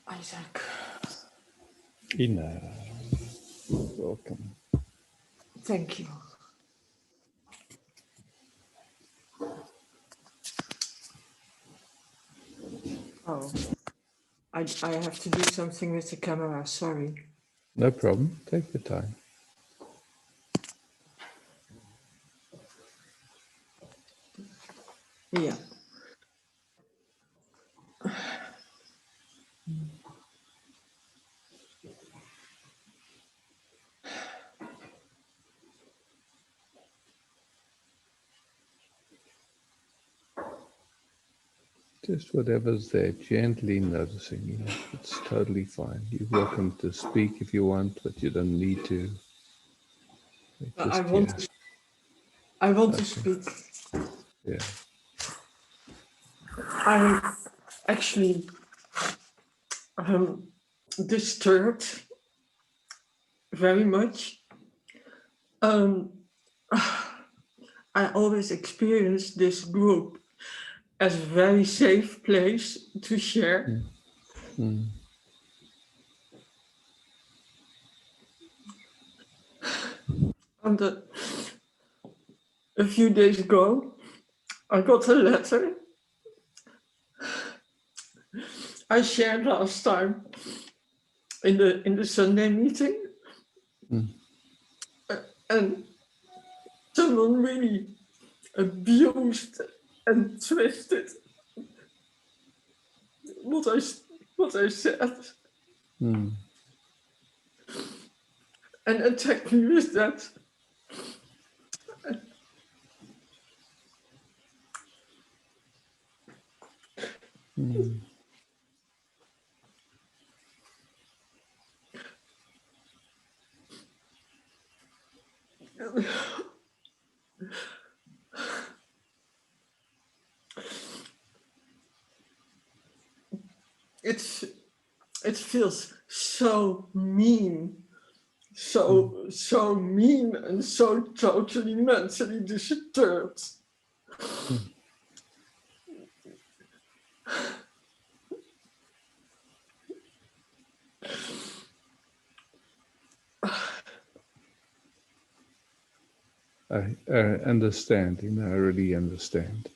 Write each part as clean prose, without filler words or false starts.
Isaac. Ina, welcome. Thank you. Oh, I have to do something with the camera, sorry. No problem. Take your time. Yeah. Just whatever's there, gently noticing. You know, it's totally fine. You're welcome to speak if you want, but you don't need to. I Just want here. to, I want to Okay. speak. Yeah. I'm actually disturbed very much. I always experience this group as a very safe place to share. Mm. And a few days ago, I got a letter I shared last time in the Sunday meeting, and someone really abused and twisted what I said, Mm. and attacked me with that. Mm. It feels so mean, so mean, and so totally mentally disturbed. Mm. I understand. You know, I really understand.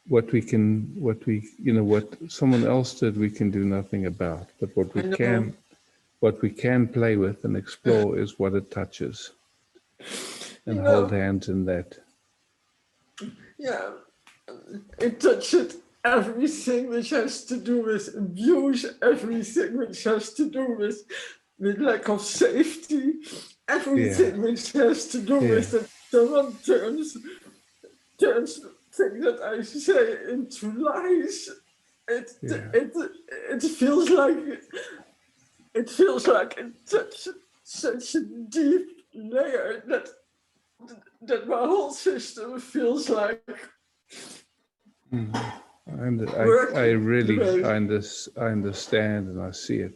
What someone else did, we can do nothing about. But I know. what we can play with and explore is what it touches, and You hold know, hands in that. yeah, it touched everything which has to do with abuse, everything which has to do with lack of safety, Yeah, everything which has to do yeah, with that someone turns things that I say into lies. It yeah. it it feels like it's such a deep layer that my whole system feels like And I working really today. I understand and I see it.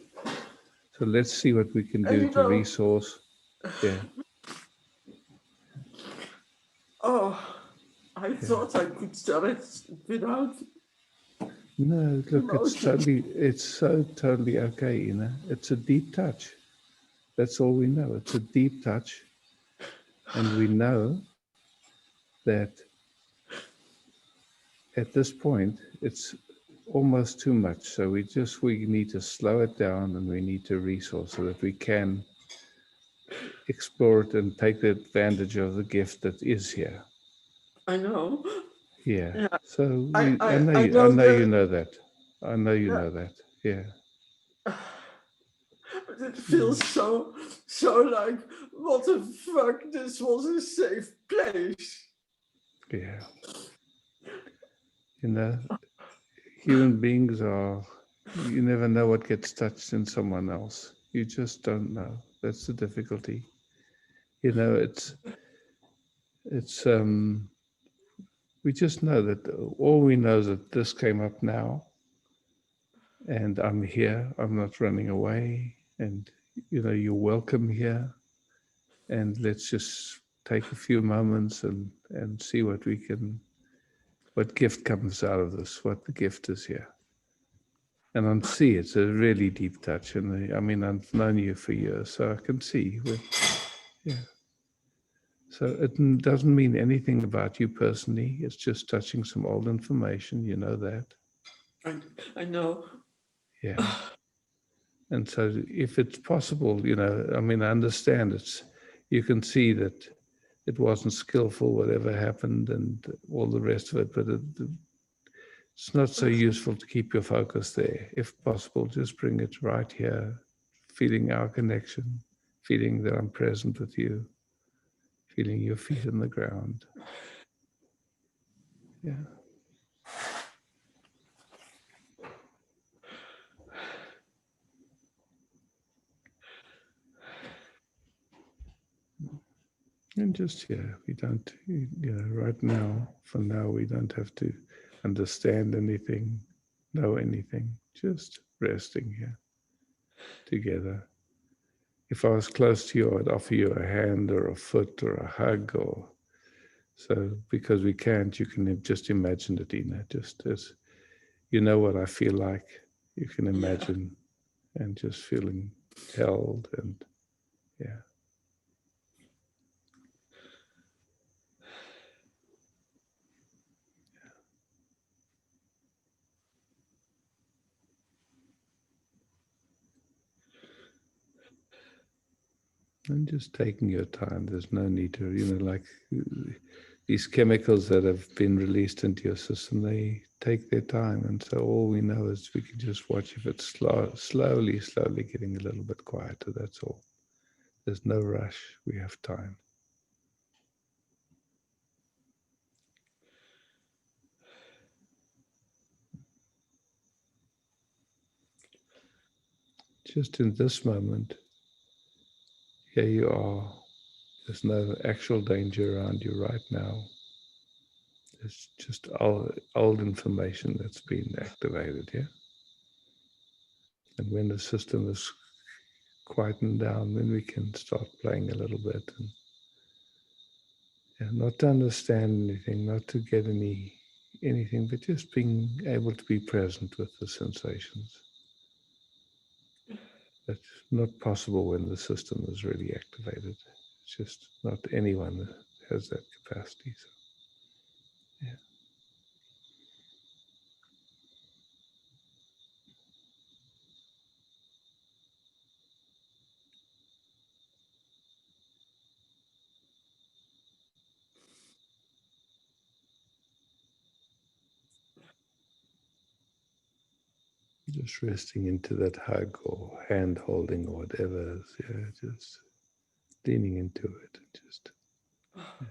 So let's see what we can And do to resource. Yeah, I yeah. thought I could tell it without No, look, emotion. it's so totally okay, you know. It's a deep touch. That's all we know. It's a deep touch. And we know that at this point, it's almost too much. So we need to slow it down and we need to resource so that we can explore it and take the advantage of the gift that is here. I know. Yeah. Yeah, So I I know know you that. know that. I know you Yeah, know that. Yeah. but it Mm. feels so like what the fuck? This was a safe place. Yeah. You know, human beings are. You never know what gets touched in someone else. You just don't know. That's the difficulty. You know, it's we just know that all we know is that this came up now, and I'm here. I'm not running away, and you know, you're welcome here. And let's just take a few moments and see what gift comes out of this, what the gift is here. And on C, it's a really deep touch. And I mean, I've known you for years, so I can see. Yeah. So it doesn't mean anything about you personally. It's just touching some old information. You know that. I know. Yeah. And so if it's possible, I mean, I understand you can see that it wasn't skillful, whatever happened and all the rest of it, but it's not so useful to keep your focus there. If possible, just bring it right here, feeling our connection, feeling that I'm present with you, feeling your feet on the ground. Yeah. And just, we don't, right now, for now, we don't have to understand anything, know anything, just resting here together. If I was close to you, I'd offer you a hand or a foot or a hug or so. Because we can't, you can just imagine it, Ina, just as you know what I feel like. You can imagine and just feeling held and yeah. And just taking your time. There's no need to, like these chemicals that have been released into your system, they take their time. And so all we know is we can just watch if it's slowly getting a little bit quieter. That's all. There's no rush. We have time. Just in this moment, here you are. There's no actual danger around you right now. It's just old information that's been activated, yeah? And when the system is quietened down, then we can start playing a little bit. And not to understand anything, not to get anything, but just being able to be present with the sensations. That's not possible when the system is really activated. It's just not anyone that has that capacity. So, yeah. Just resting into that hug or hand holding or whatever. Yeah, just leaning into it. Just yeah.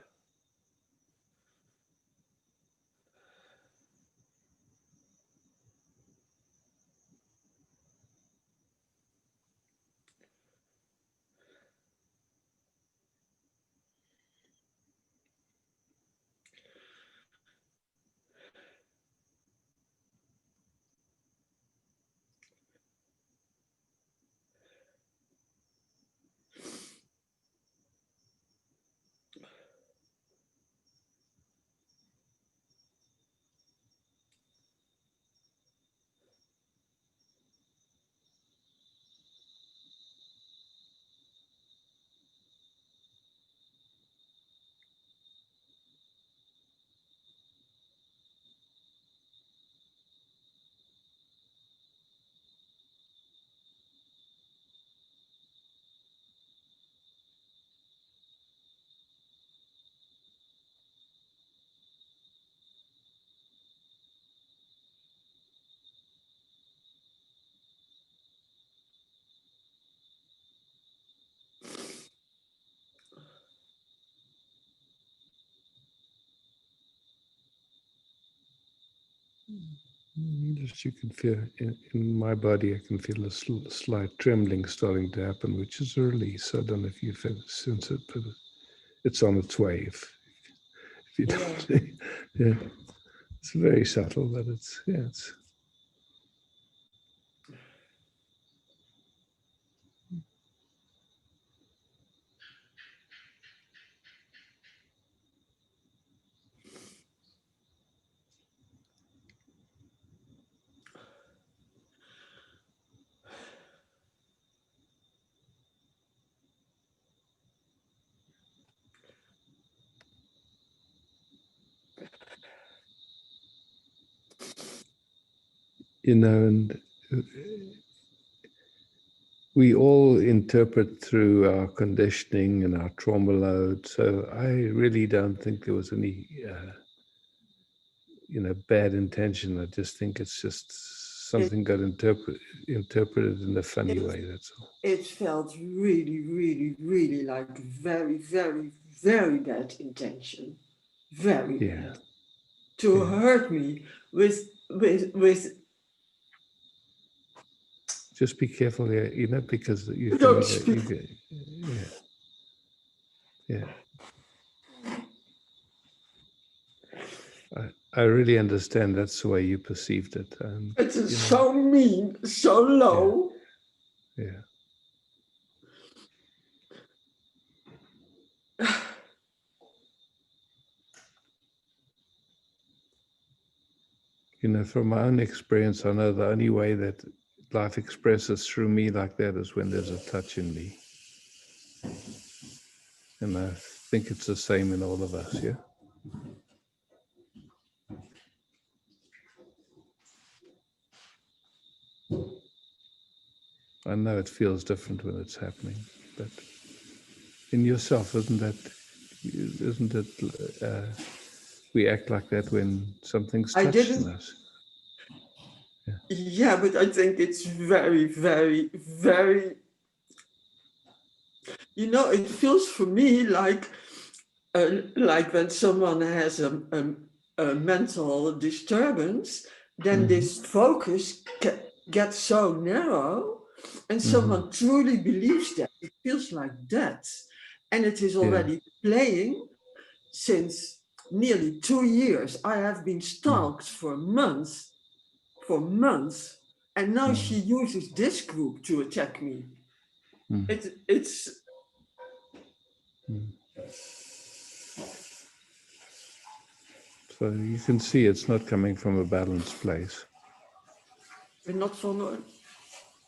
Just you can feel in my body, I can feel a slight trembling starting to happen, which is a release. I don't know if you sense it, but it's on its way. If you don't, yeah, it's very subtle, but it's. you know, and we all interpret through our conditioning and our trauma load. So I really don't think there was any, bad intention. I just think it's just It, something got interpreted in a funny it, way. That's all. it felt really, really, really like very, very, very bad intention. Very Yeah, bad. To yeah. hurt me with Just be careful here, because you don't can, speak. yeah, yeah. I really understand that's the way you perceived it, and It is so mean, so yeah, low. yeah. From my own experience, I know the only way that life expresses through me like that is when there's a touch in me. And I think it's the same in all of us, yeah? I know it feels different when it's happening, but in yourself, isn't it, we act like that when something's I touched in didn't. us. Yeah, but I think it's very, very, very. It feels for me like when someone has a mental disturbance, then this focus gets so narrow, and someone truly believes that. It feels like that. And it is Yeah. already playing since nearly 2 years. I have been stalked for months, and now she uses this group to attack me. It's So you can see it's not coming from a balanced place. not so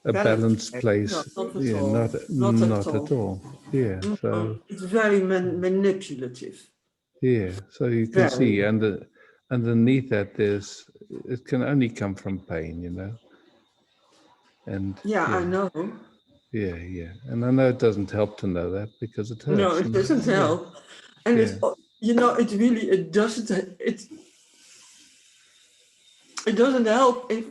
A balanced. balanced No, place, not at yeah, all. not Not at not at all. all. Yeah. So It's very manipulative. yeah, so you can see Very. underneath that it can only come from pain. And Yeah, I yeah, know. yeah. And I know it doesn't help to know that because it No, hurts. it And doesn't yeah, help. And yeah, it doesn't it doesn't help if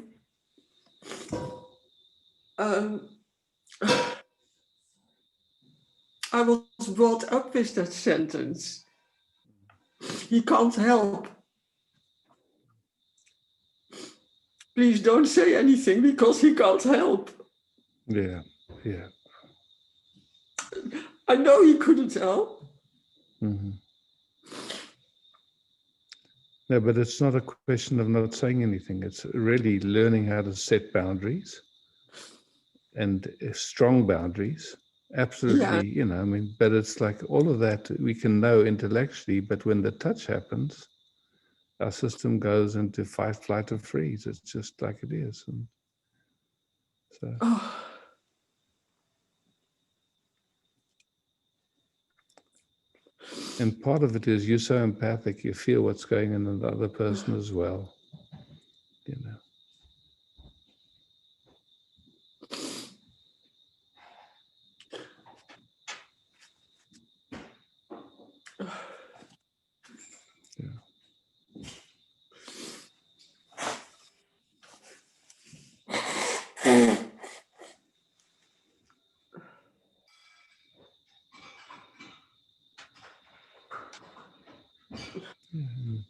um I was brought up with that sentence. He can't help. Please don't say anything because he can't help. yeah, yeah. I know he couldn't help. No, but it's not a question of not saying anything. It's really learning how to set boundaries and strong boundaries. Yeah, Absolutely, but it's like all of that we can know intellectually, but when the touch happens, our system goes into fight, flight, or freeze. It's just like it is. And so, and part of it is you're so empathic, you feel what's going on in the other person as well. Yeah.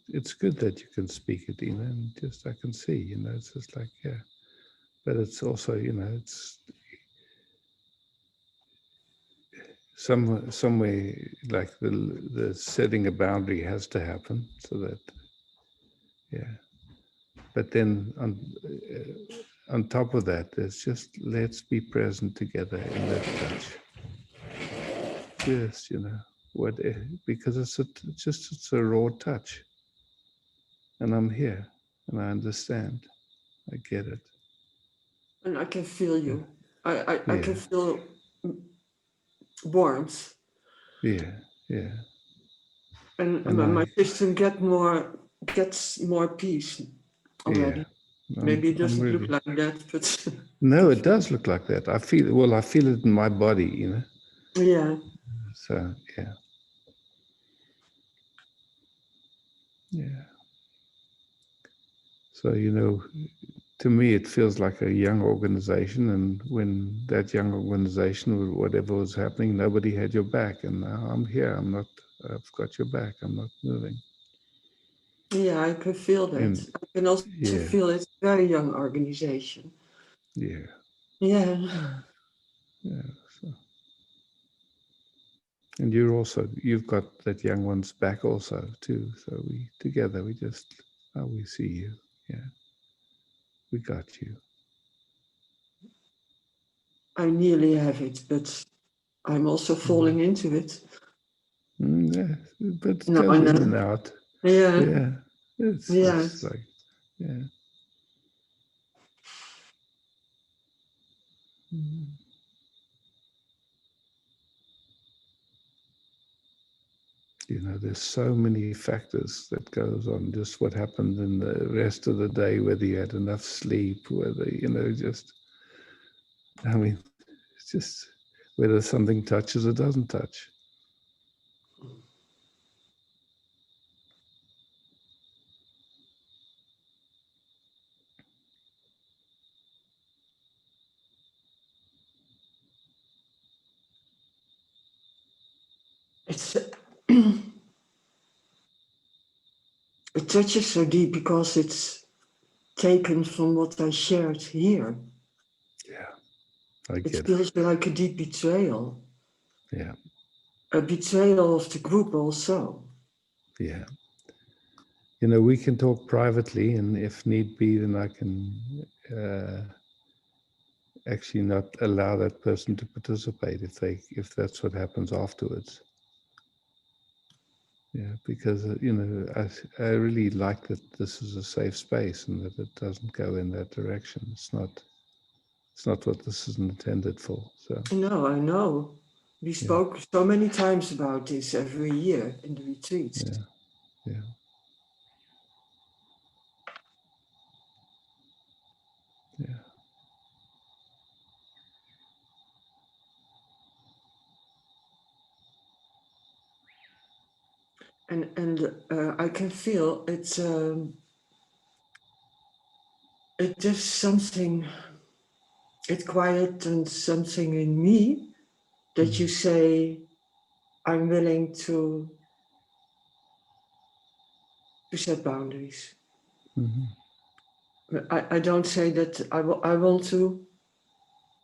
It's good that you can speak it, and just I can see, it's just like, yeah. But it's also, it's somewhere like the setting a boundary has to happen so that, yeah. But then on top of that, there's just let's be present together in that touch. Yes, what because it's a raw touch, and I'm here, and I understand, I get it. and I can feel Yeah, you. I yeah, can feel warmth. yeah, yeah. And And my system gets more peace yeah, already. Maybe it I'm doesn't look really. like that, but No, it does look like that. I feel it in my body, yeah. So, yeah. Yeah. So, to me, it feels like a young organization. And when that young organization, whatever was happening, nobody had your back. And now I'm here. I've got your back. I'm not moving. Yeah, I can feel that. And I can also yeah, feel it's a very young organization. yeah, Yeah. yeah. So, and you've got that young one's back also, too. So we just, we see you. Yeah, we got you. I nearly have it, but I'm also falling into it. Yeah, but it No, goes in and out. yeah, Yeah, it's yes. like, yeah. There's so many factors that goes on. Just what happened in the rest of the day, whether you had enough sleep, whether just. I mean, it's just whether something touches or doesn't touch. It's it touches so deep because it's taken from what I shared here. Yeah, I It get it. feels like a deep betrayal. Yeah, A betrayal of the group also. yeah. We can talk privately, and if need be, then I can actually not allow that person to participate if that's what happens afterwards. Yeah, because I really like that this is a safe space and that it doesn't go in that direction. It's not what this is intended for. So No, I know. We yeah, spoke so many times about this every year in the retreats. yeah, yeah, yeah. And I can feel it does something, it quietens something in me that you say I'm willing to set boundaries. Mm-hmm. I don't say that I want to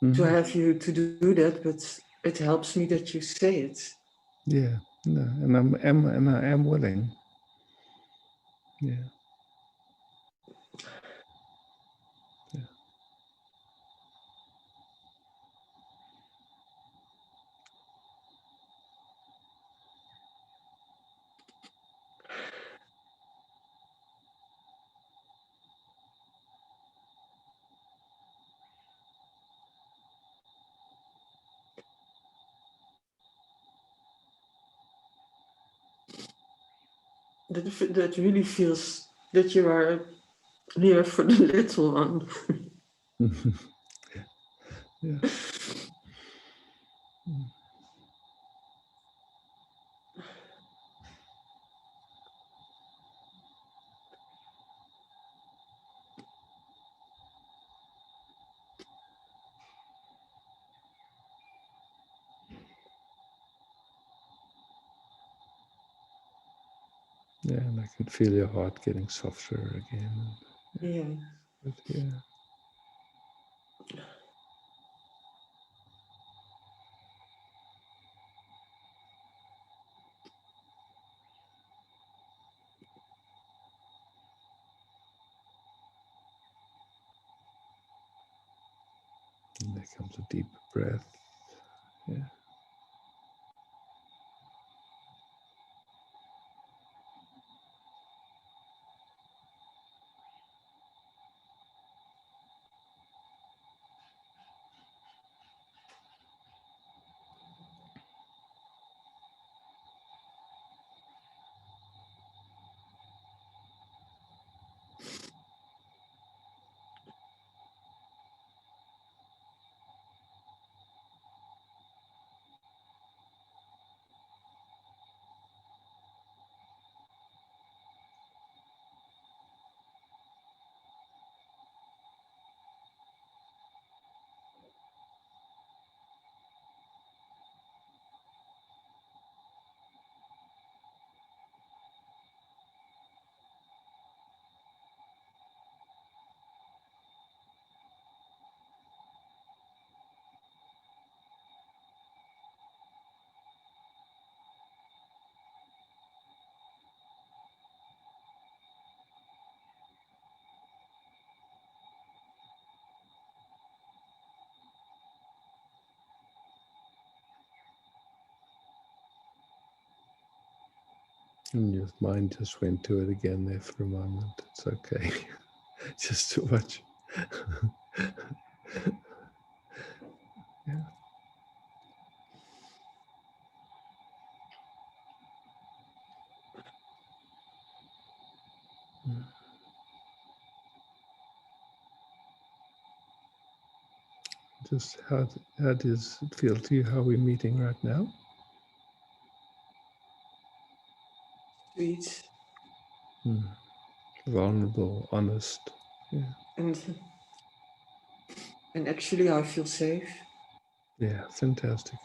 Mm-hmm. have you to do that, but it helps me that you say it. Yeah, no, and I am willing. Yeah, yeah, That really feels that you are here for the little one. yeah. Yeah, and I can feel your heart getting softer again. Yeah. But yeah, and there comes a deep breath. Yeah. And your mind just went to it again there for a moment. It's okay. Just too much. Yeah. Just how does it feel to you? How are we meeting right now? Sweet. Vulnerable, honest. Yeah. And actually I feel safe. Yeah, fantastic.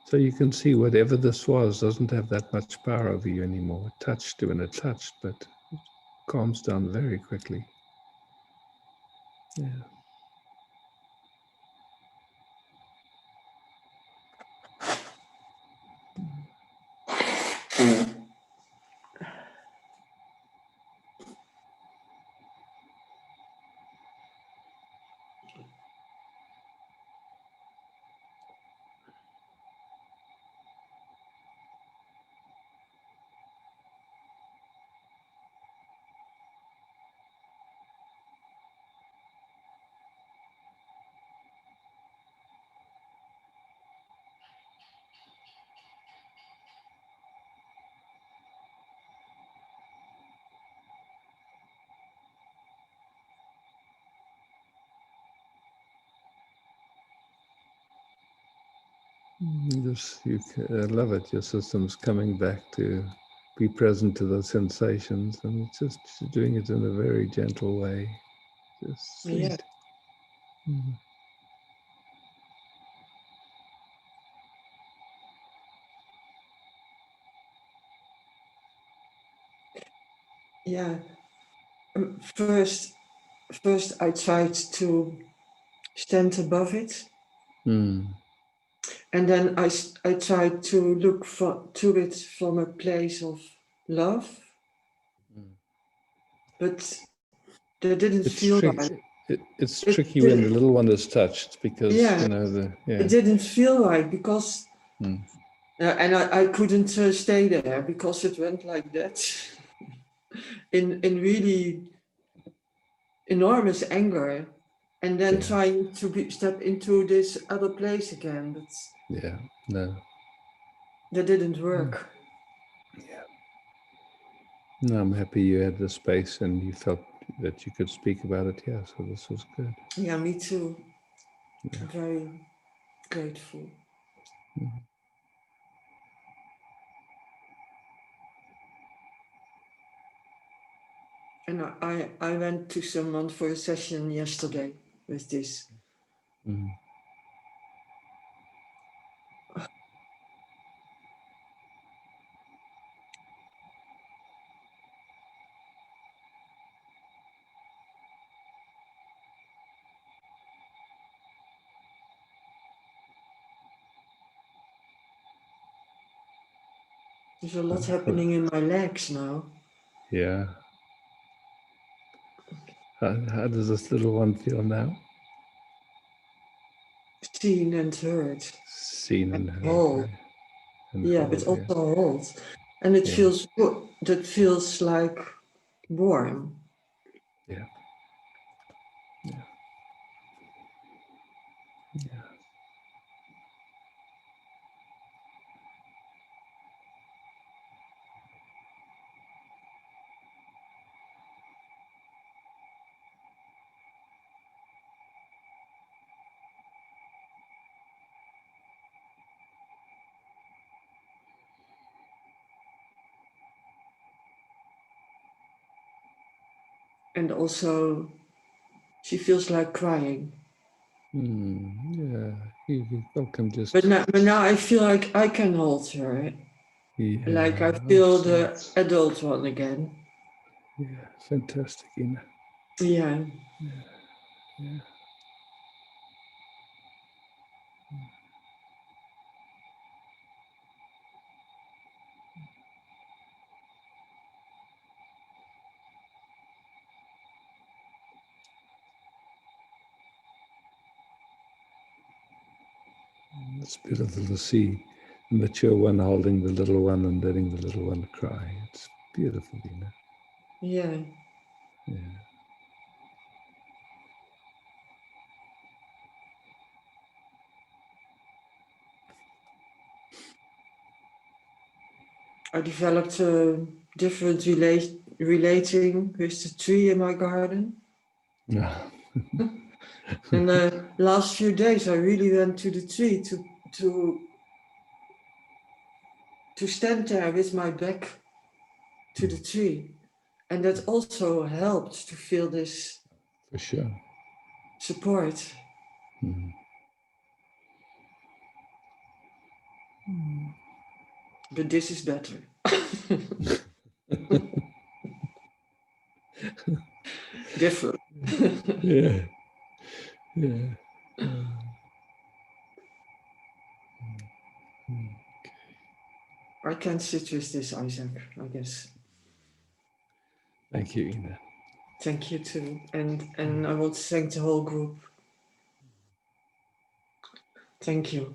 So you can see whatever this was doesn't have that much power over you anymore. It touched you and it touched, but it calms down very quickly. Yeah. I love it. Your system's coming back to be present to those sensations, and it's just doing it in a very gentle way. Just sweet. Yeah. Yeah. First I tried to stand above it. And then I tried to look to it from a place of love. But that didn't feel right. It's tricky when the little one is touched because, yeah, it didn't feel right because, and I couldn't stay there because it went like that in really enormous anger. And then trying to step into this other place again. But that didn't work. No, I'm happy you had the space and you felt that you could speak about it. Yeah, so this was good. Yeah, me too. Yeah. Very grateful. And I went to someone for a session yesterday with this. There's a lot happening in my legs now. Yeah. How does this little one feel now? Seen and heard. Seen and heard. Hold. Yeah, but also hold. And it feels good. That feels like warm. Yeah. Yeah. Yeah. And also, she feels like crying. Yeah, you're welcome. But now I feel like I can hold her. Yeah, like I feel the adult one again. Yeah, fantastic, Ina. Yeah. Yeah. It's beautiful to see mature one holding the little one and letting the little one cry. It's beautiful, you know. Yeah. Yeah. I developed a different relating with the tree in my garden. Yeah. And the last few days, I really went to the tree to stand there with my back to the tree. And that also helped to feel this For sure. support. Mm. But this is better. Different. Yeah. Yeah. I can sit with this, Isaac, I guess. Thank you, Ina. Thank you too. And I want to thank the whole group. Thank you.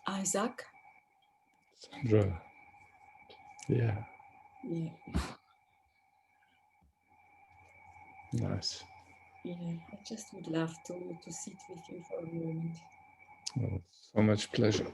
Isaac? Sandra. Yeah. Yeah. Nice. Yeah. I just would love to sit with you for a moment. Well, so much pleasure.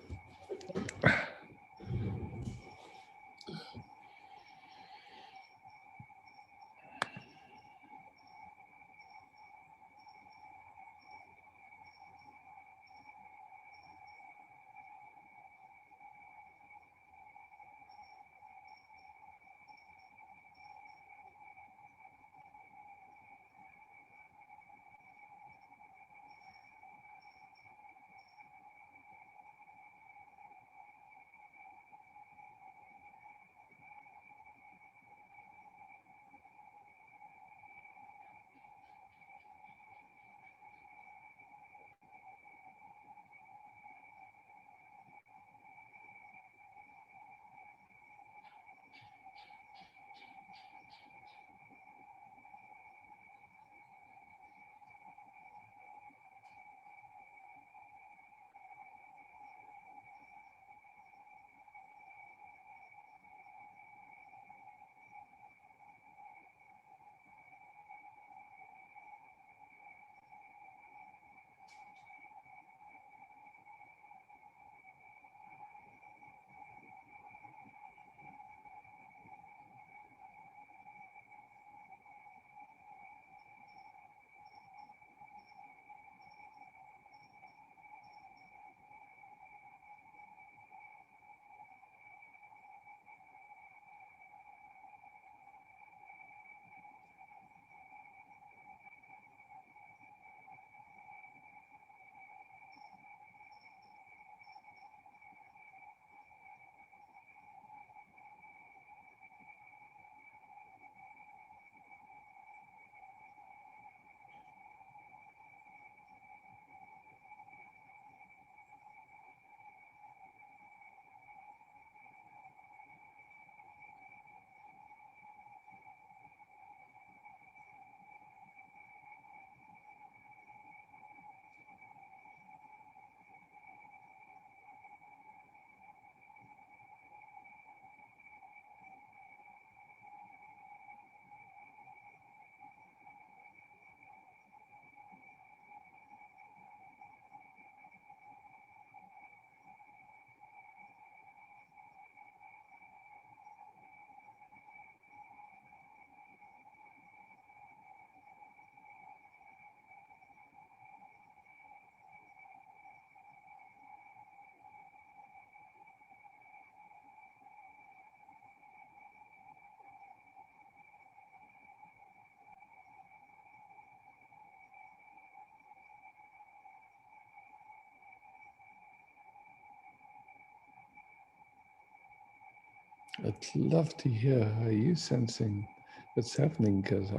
I'd love to hear how you sensing what's happening, because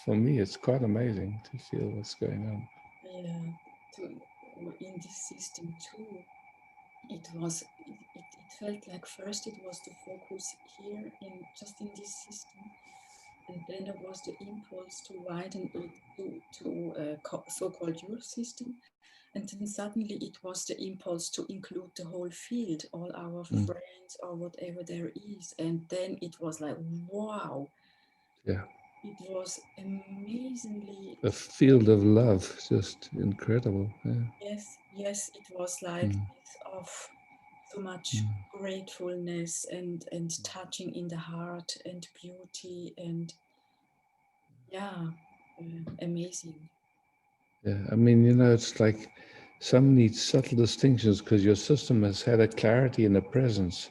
for me, it's quite amazing to feel what's going on. Yeah, in this system too, it felt like first it was the focus here in just in this system, and then there was the impulse to widen it to so-called your system, and then suddenly it was the impulse to include the whole field, all our friends or whatever there is, and then it was like, wow. Yeah. It was amazingly A field of love, just incredible. Yeah. Yes, it was like this of so much gratefulness and touching in the heart and beauty and yeah, amazing. Yeah, I mean, it's like some need subtle distinctions because your system has had a clarity and a presence,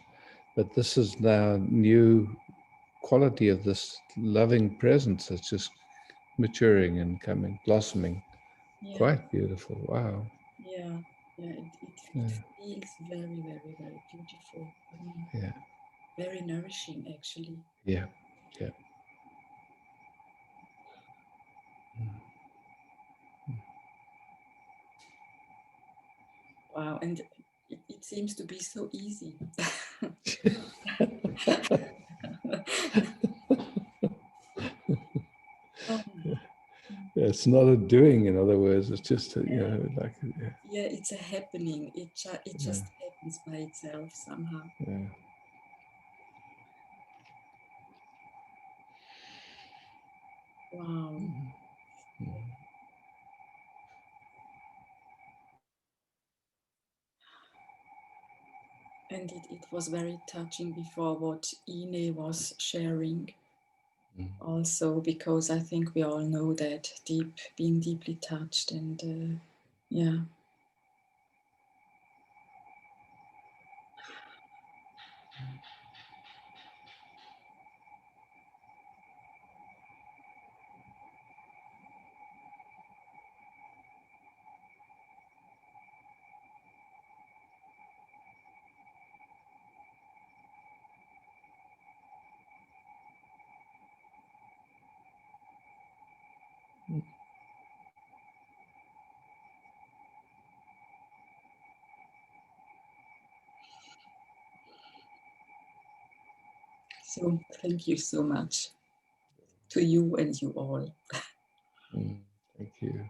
but this is now new quality of this loving presence that's just maturing and coming, blossoming. Yeah, Quite beautiful. Wow. yeah, yeah. It feels very, very, very beautiful. Yeah. Very nourishing, actually. Yeah. Yeah. Wow, and it seems to be so easy. It's not a doing, in other words. It's just, like, Yeah, it's a happening. It just happens by itself somehow. yeah. Wow. And it was very touching before what Ine was sharing. Also, because I think we all know that being deeply touched and yeah. So thank you so much to you and you all. Thank you.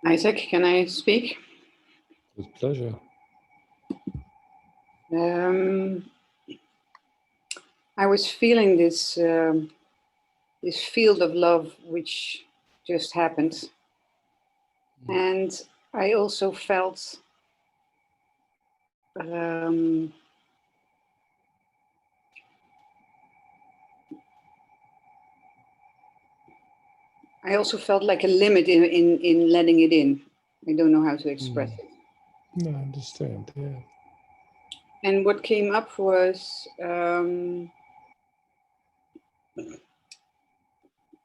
Isaac, can I speak? With pleasure. I was feeling this this field of love which just happened, and I also felt like a limit in letting it in. I don't know how to express it. No, I understand, yeah. And what came up was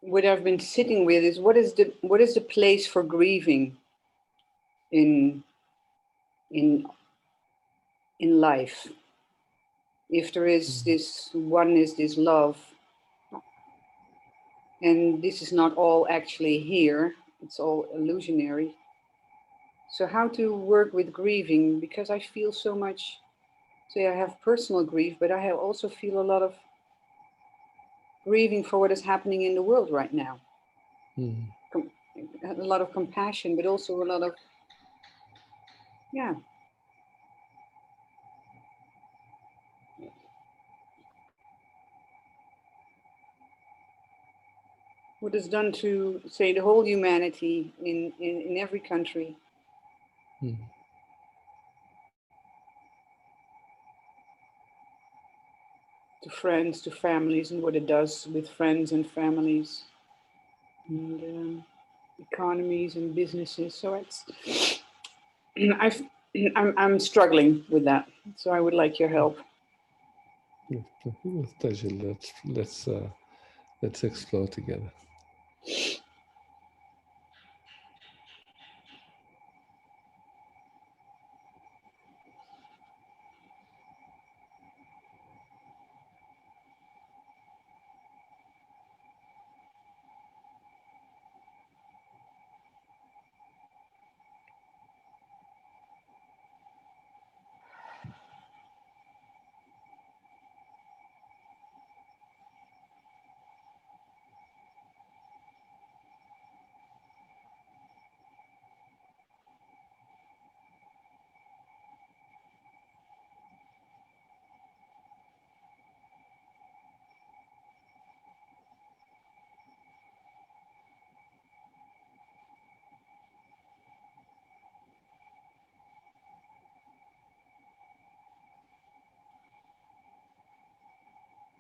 what I've been sitting with is what is the place for grieving in life? If there is this oneness, this love, and this is not all actually here, it's all illusionary. So how to work with grieving? Because I feel so much, say I have personal grief, but I also feel a lot of grieving for what is happening in the world right now. A lot of compassion, but also a lot of, yeah. What is done to, say, the whole humanity in every country. To friends, to families, and what it does with friends and families, and economies and businesses. So it's, I'm struggling with that. So I would like your help. With pleasure. Let's explore together.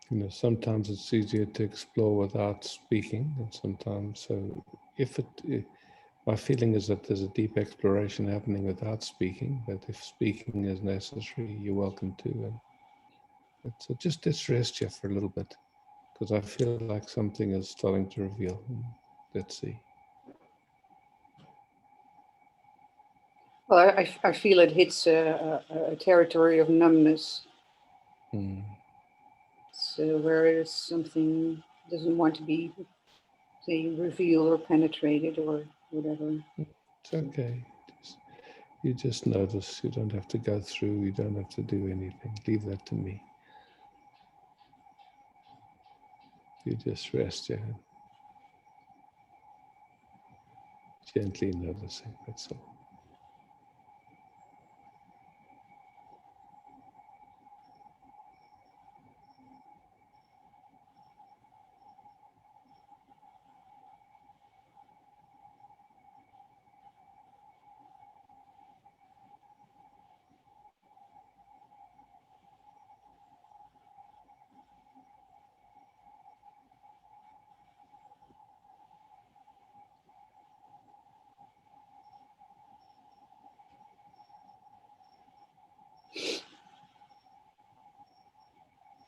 You know, sometimes it's easier to explore without speaking, and sometimes, so if my feeling is that there's a deep exploration happening without speaking, but if speaking is necessary, you're welcome to. And so just let's rest here for a little bit, because I feel like something is starting to reveal. Let's see. Well, I feel it hits a territory of numbness. So where something doesn't want to be, say, revealed or penetrated or whatever. It's okay. You just notice. You don't have to go through. You don't have to do anything. Leave that to me. You just rest your hand. Gently noticing, that's all.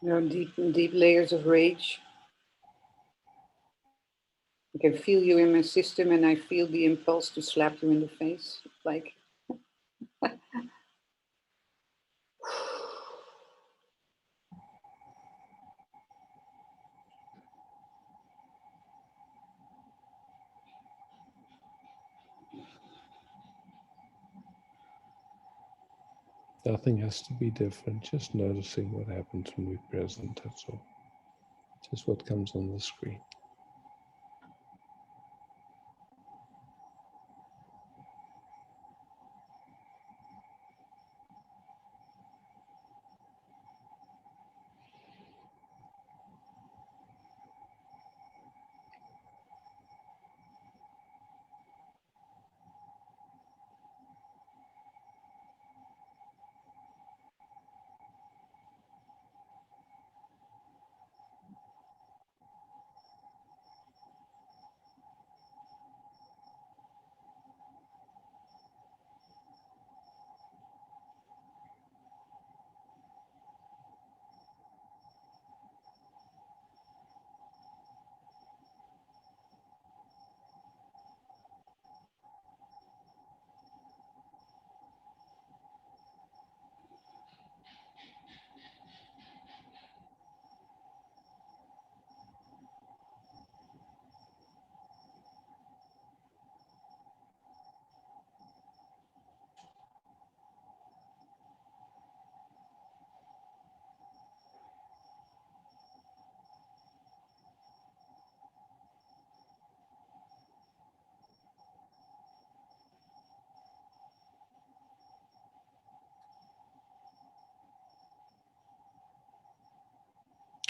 You know, deep layers of rage. I can feel you in my system, and I feel the impulse to slap you in the face. Like, Nothing has to be different, just noticing what happens when we're present, that's all. Just what comes on the screen.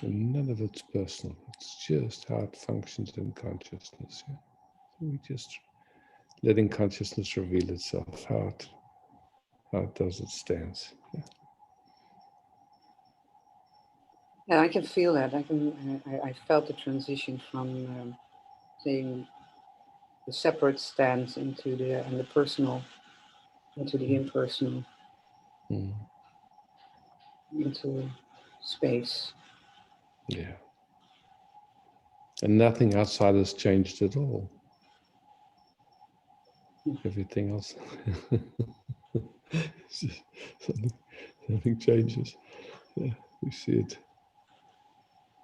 And none of it's personal. It's just how it functions in consciousness. Yeah? So we just letting consciousness reveal itself, how it does its stance. Yeah. Yeah, I can feel that. I felt the transition from saying the separate stance into the personal, into the impersonal, Mm. into space. Yeah. And nothing outside has changed at all. Everything else, something changes. Yeah, we see it.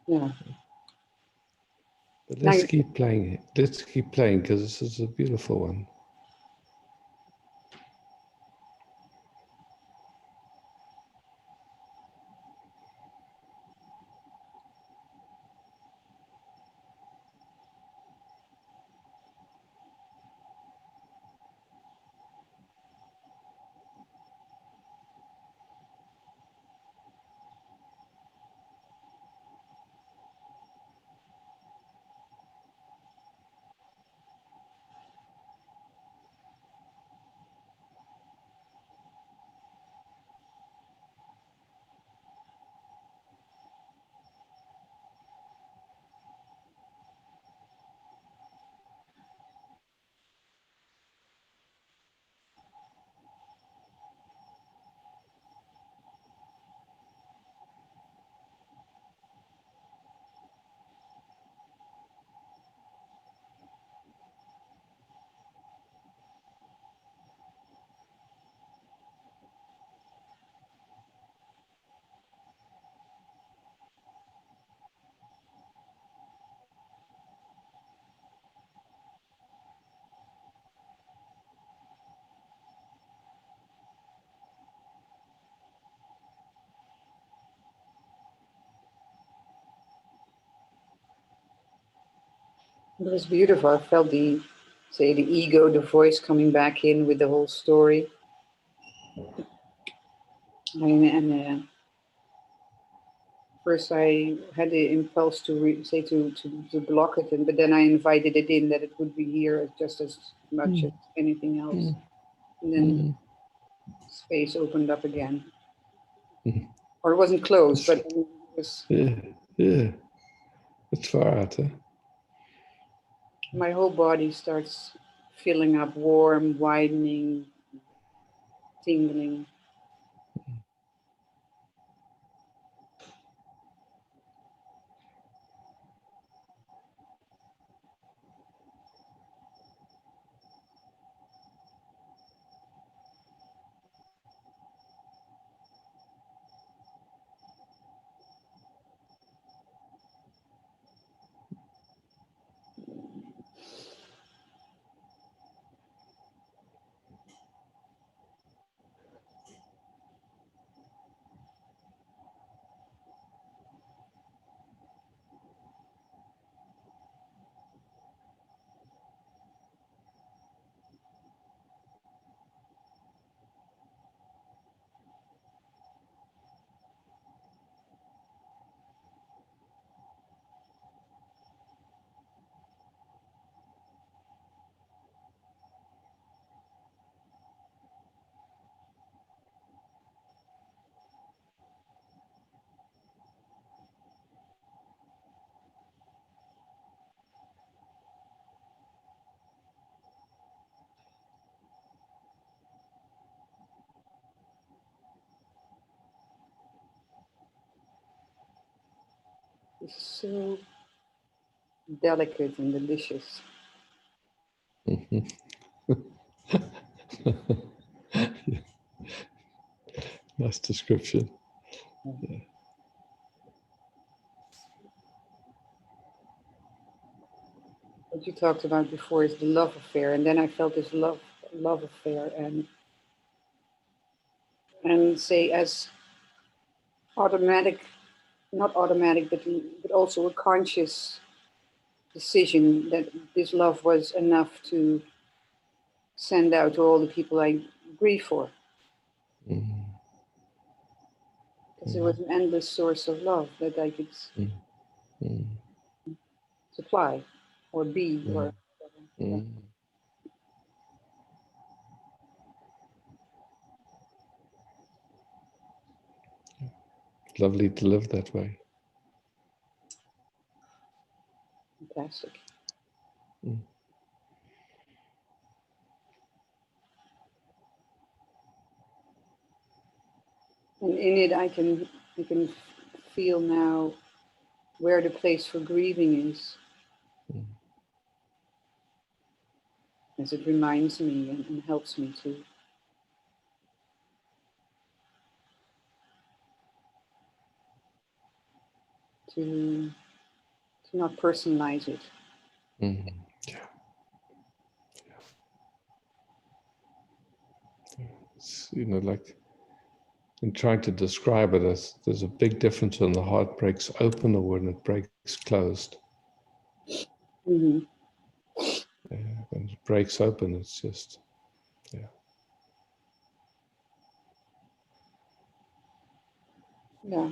Yeah. But Now let's keep playing it. Let's keep playing because this is a beautiful one. it was beautiful. I felt the ego, the voice coming back in with the whole story. And first I had the impulse to block it, but then I invited it in that it would be here just as much as anything else. And then space opened up again. Or it wasn't closed, but it was. Yeah. It's far out, huh? My whole body starts filling up, warm, widening, tingling. It's so delicate and delicious. Nice description. Yeah. What you talked about before is the love affair, and then I felt this love affair, and say as automatic, not automatic, but also a conscious decision that this love was enough to send out to all the people I grieve for. Because it was an endless source of love that I could supply or be or whatever. Yeah. Lovely to live that way. Fantastic. And in it, I can feel now where the place for grieving is, as it reminds me and helps me to not personalize it. Yeah. It's, like in trying to describe it, as there's a big difference when the heart breaks open or when it breaks closed. Mm-hmm. When it breaks open, it's just, Yeah.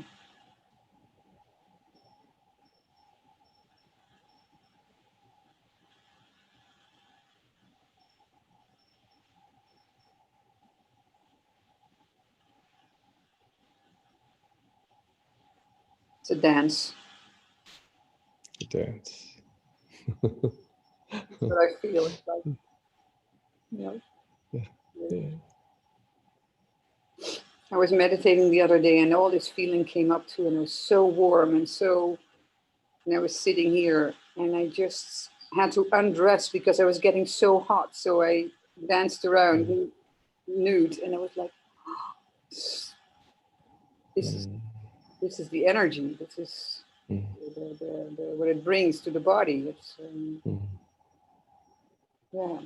It's a dance. dance. That's what I feel. It's like, Yeah. I was meditating the other day and all this feeling came up too, and it was so warm and I was sitting here and I just had to undress because I was getting so hot. So I danced around nude and I was like, this is the energy. This is the what it brings to the body. It's yeah.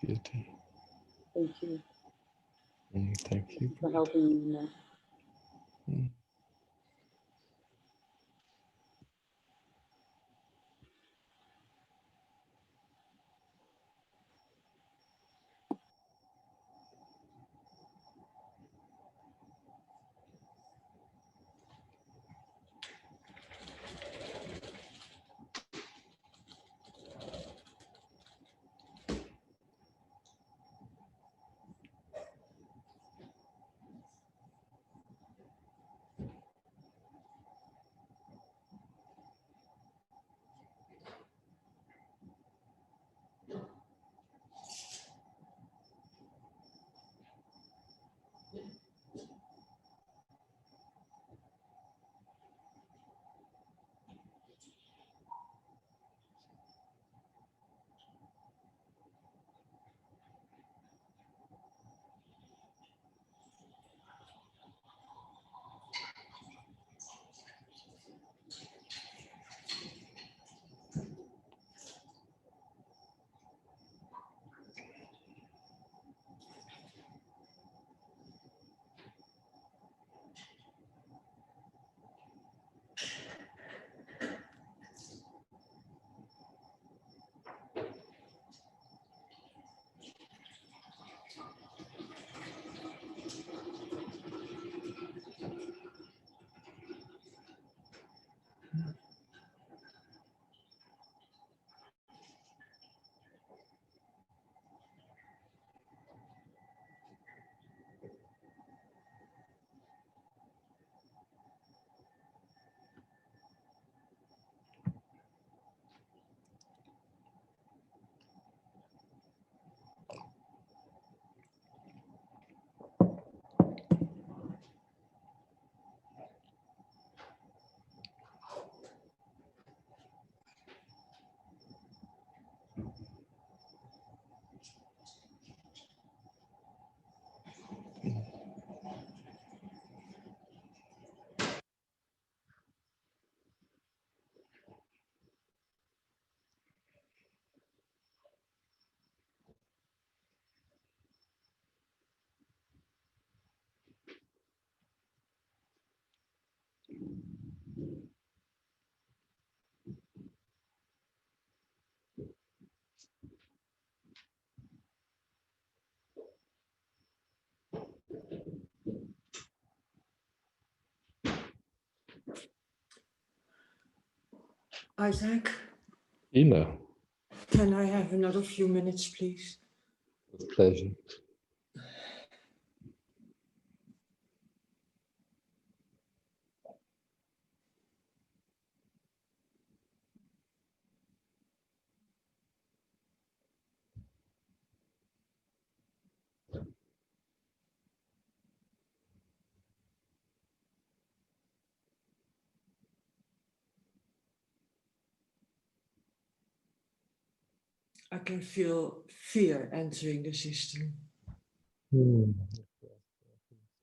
Beauty. Thank you. Thank you For helping me in that. Isaac, Ina, can I have another few minutes, please? with pleasure. I can feel fear entering the system.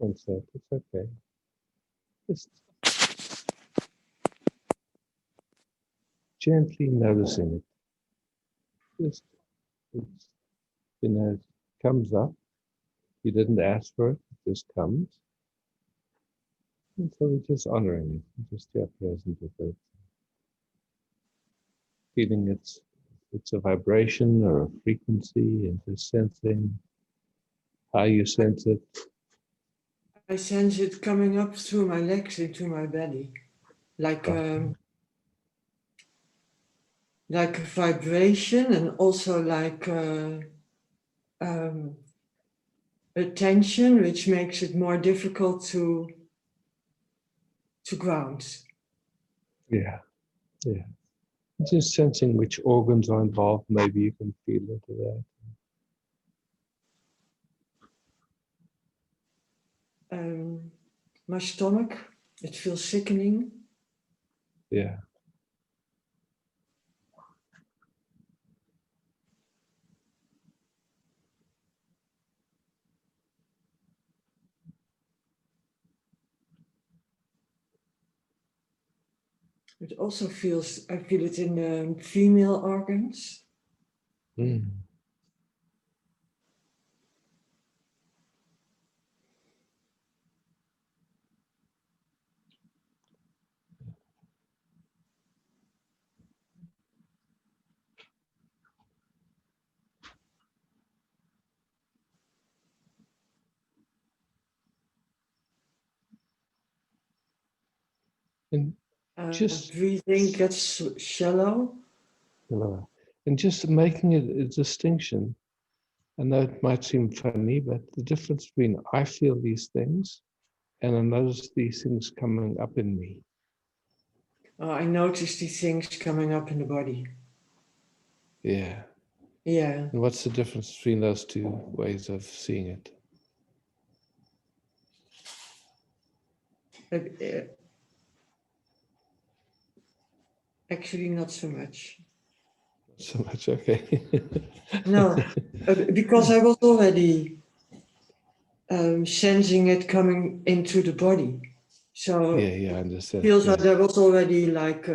Sense that. It's okay. Just gently noticing it. Just, it's, it comes up. You didn't ask for it. It just comes. And so we're just honoring it. We're just here present with it. Feeling it's a vibration or a frequency and just sensing how you sense it. I sense it coming up through my legs into my belly, like a vibration, and also like a tension, which makes it more difficult to ground. Yeah, yeah. Just sensing which organs are involved. Maybe you can feel into that. My stomach, it feels sickening. Yeah. It also feels, I feel it in the female organs. Mm. And just Breathing gets shallow. and just making it a distinction. I know it might seem funny, but the difference between I feel these things and I notice these things coming up in me. I notice these things coming up in the body. Yeah. Yeah. And what's the difference between those two ways of seeing it? Actually, not so much. Not so much, okay. No, because I was already sensing it coming into the body. So yeah, I understand. feels Yeah. like there was already like,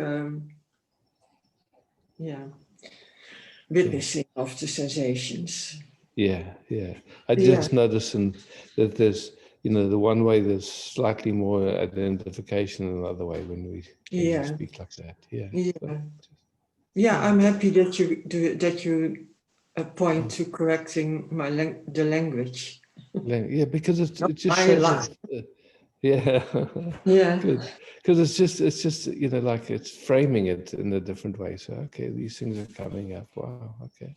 witnessing of the sensations. Yeah. I just noticed that there's, the one way there's slightly more identification than the other way when we speak like that. Yeah, I'm happy that you point to correcting the language. Yeah, because it just my shows life. yeah. Yeah. Good. Because it's just like it's framing it in a different way. So okay, these things are coming up. Wow, okay.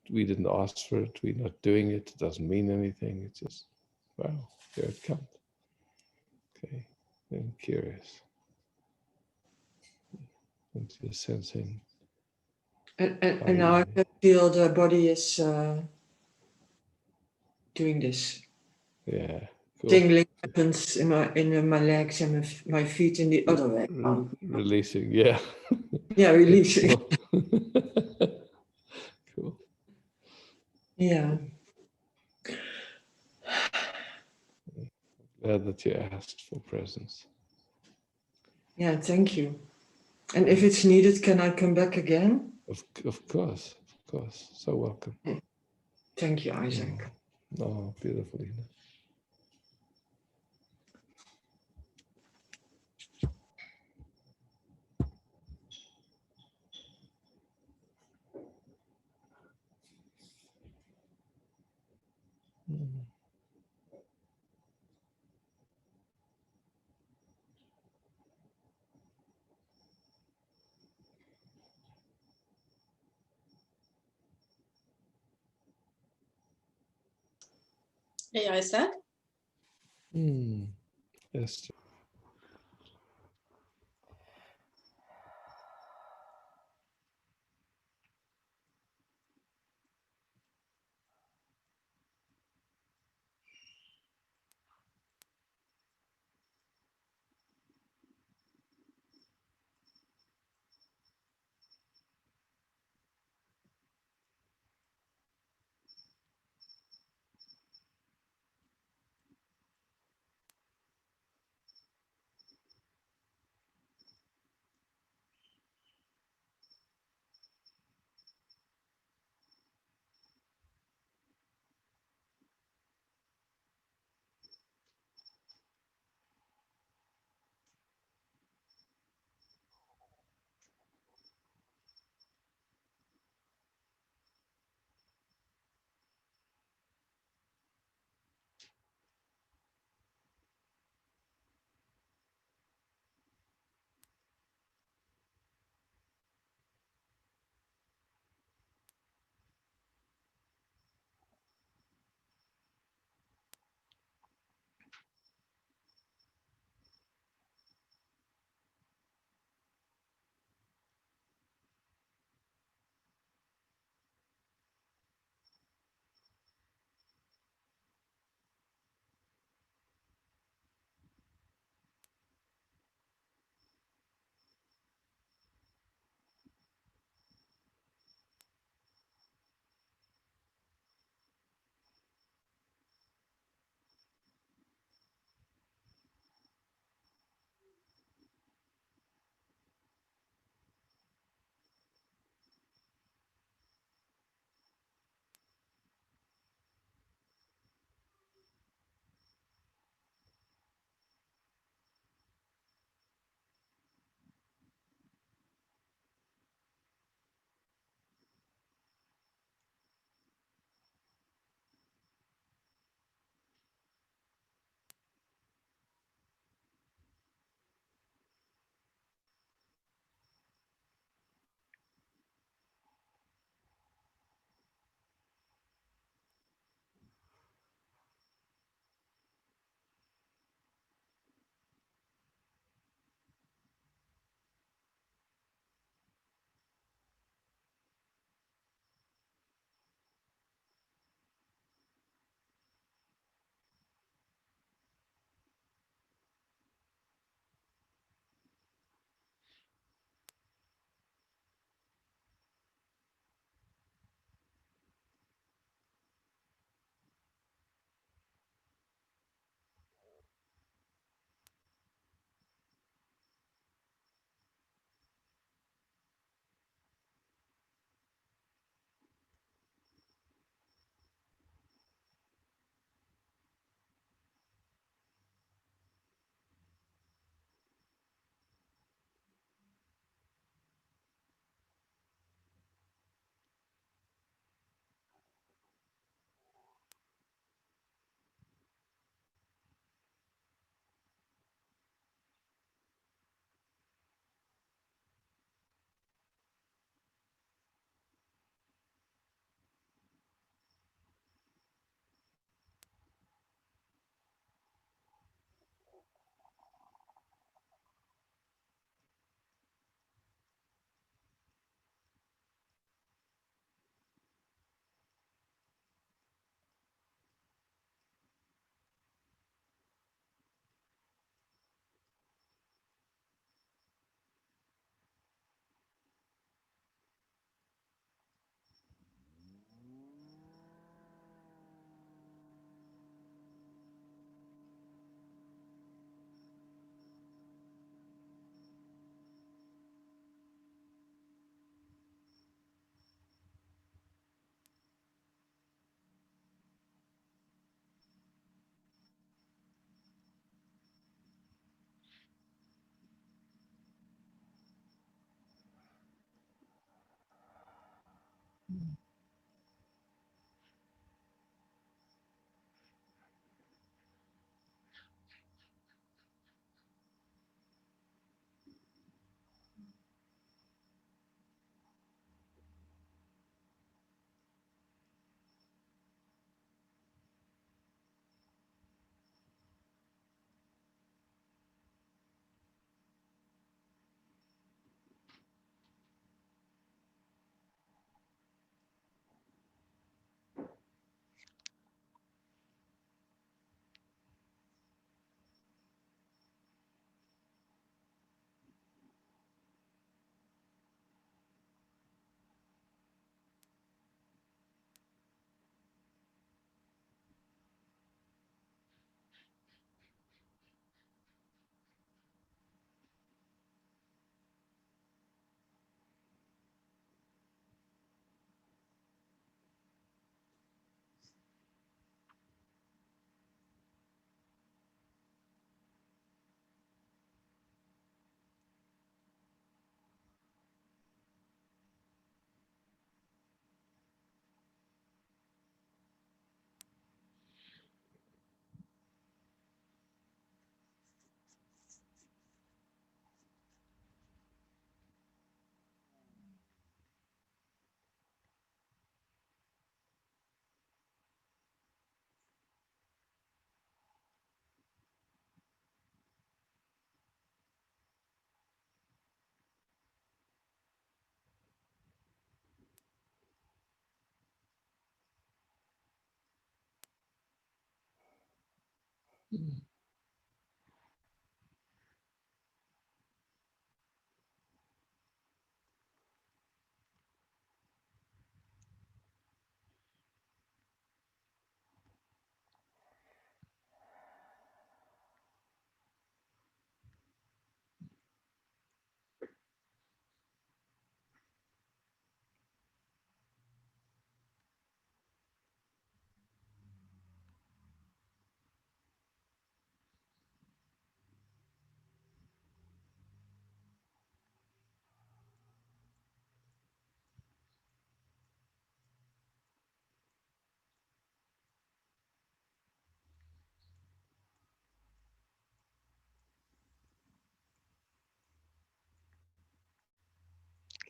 We didn't ask for it, we're not doing it, it doesn't mean anything. It's just wow, here it comes. Okay. I'm curious. And just sensing. And now I can feel the body is doing this. Yeah. Cool. Tingling happens in my legs and my feet in the other way. Releasing, yeah. Yeah, releasing. Cool. Yeah. Glad that you asked for presence. Yeah, thank you. And if it's needed, can I come back again? Of course. So welcome. Thank you, Isaac. Oh, beautiful. Yeah, I said. Yes.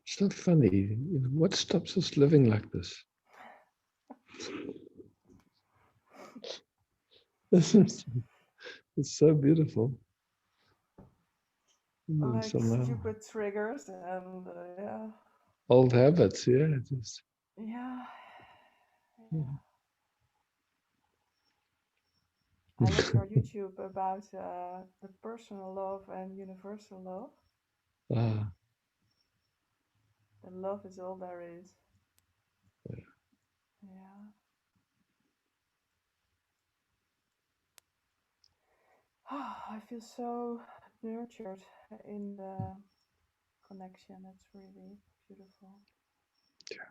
It's not funny. You know, what stops us living like this? It's so beautiful. Like Somehow. stupid triggers and yeah. Old habits, yeah. Just, Yeah. yeah. I love your YouTube about the personal love and universal love. Ah, The love is all there is. yeah. Yeah. I feel so nurtured in the connection. It's really beautiful. Yeah.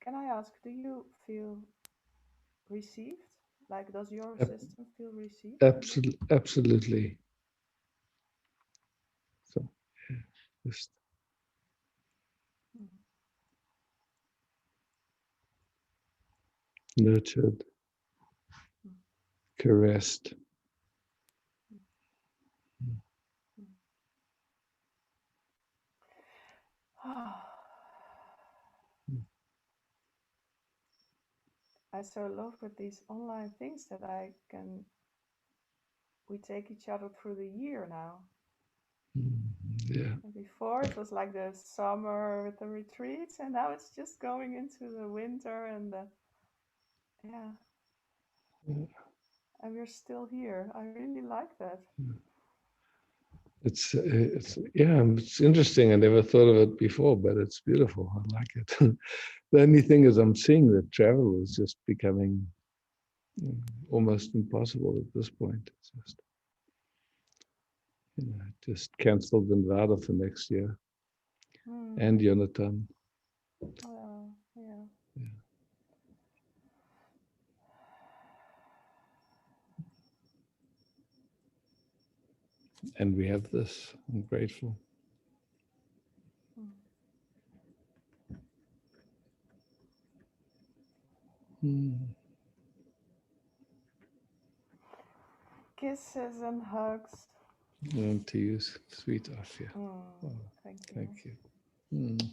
Can I ask, do you feel received? Like, does your Ab- system feel received? Absolutely. So, yeah, just Mm. nurtured, Mm. caressed. Mm. Mm. I so love with these online things that we take each other through the year now. Yeah. And before it was like the summer with the retreats, and now it's just going into the winter and yeah. And we're still here. I really like that. It's yeah, it's interesting. I never thought of it before, but it's beautiful. I like it. The only thing is, I'm seeing that travel is just becoming almost impossible at this point. It's just, just cancelled Nevada for next year, and Jonathan. Yeah. Yeah. And we have this. I'm grateful. Kisses and hugs. And to you, sweet Afia. Oh, Thank you. thank you. Mm.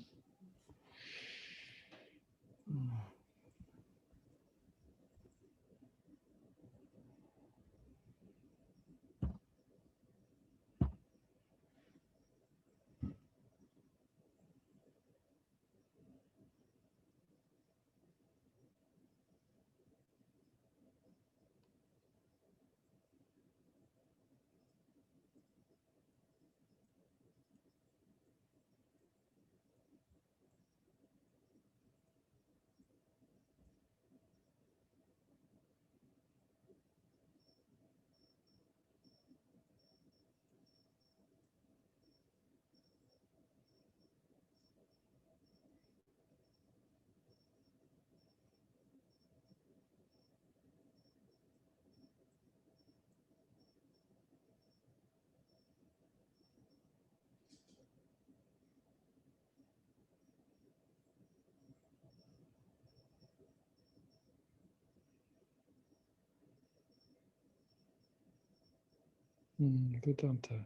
Vedanta.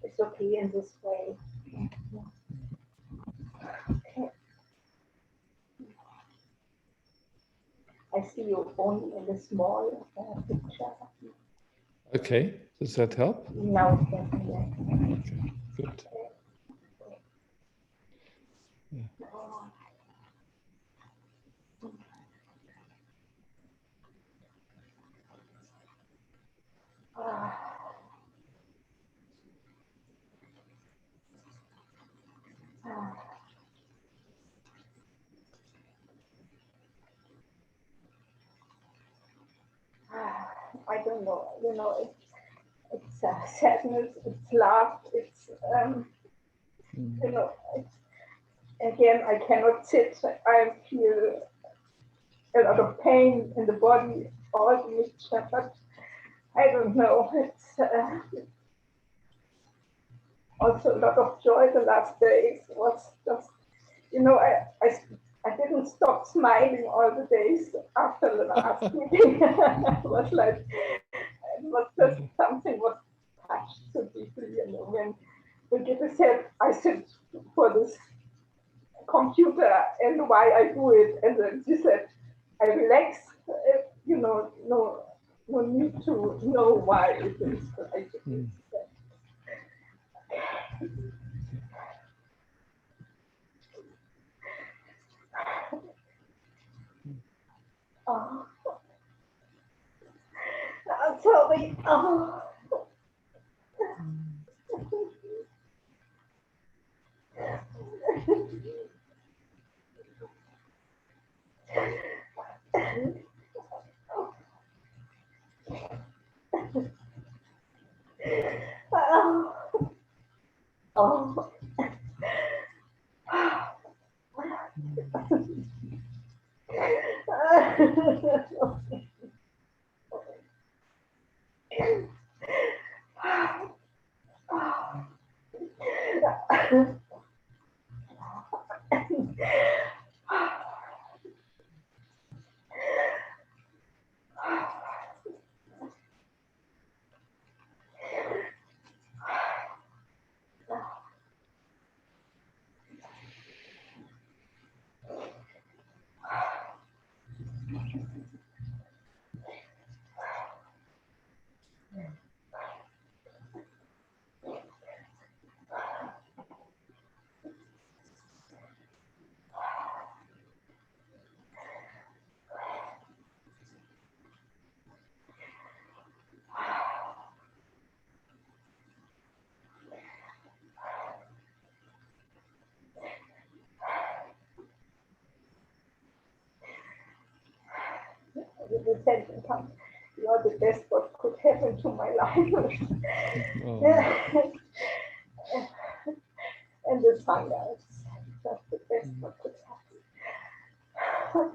It's okay in this way. Okay. I see you only in the small picture. Okay, does that help? Now it's better. Okay, good. Yeah. Ah. Ah. I don't know. It's sadness. It's love. It's you know. It's, again, I cannot sit. I feel a lot of pain in the body, all the mixture, but I don't know. It's also a lot of joy the last days. It was just, I didn't stop smiling all the days after the last meeting. It was like, it was just something was touched so deeply. And when Brigitte said, I sit for this computer and why I do it. And then she said, I relax, no need to know why it is like this. Oh, I'm sorry. Oh. Oh. The sentence comes, you are the best what could happen to my life. Oh. And the sangha is just the best what could happen.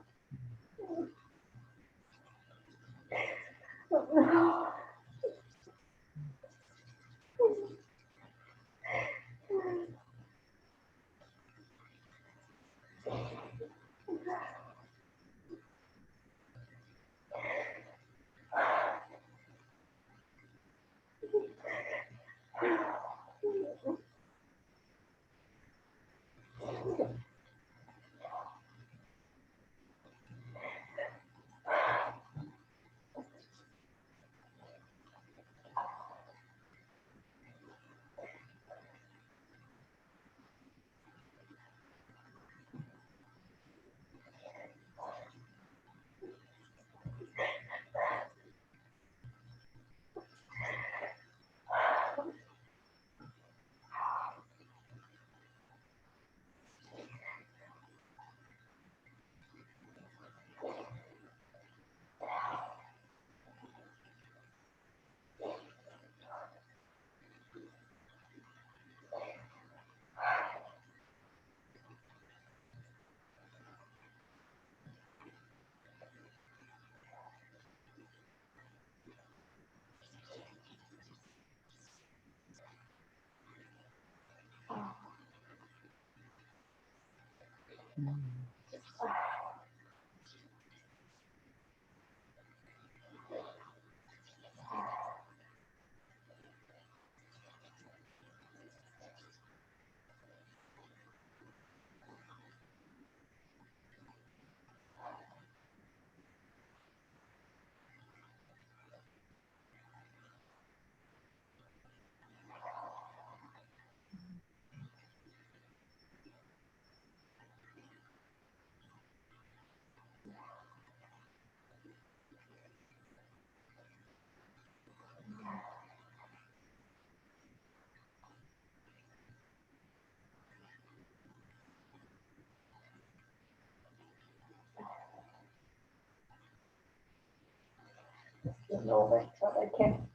what I can,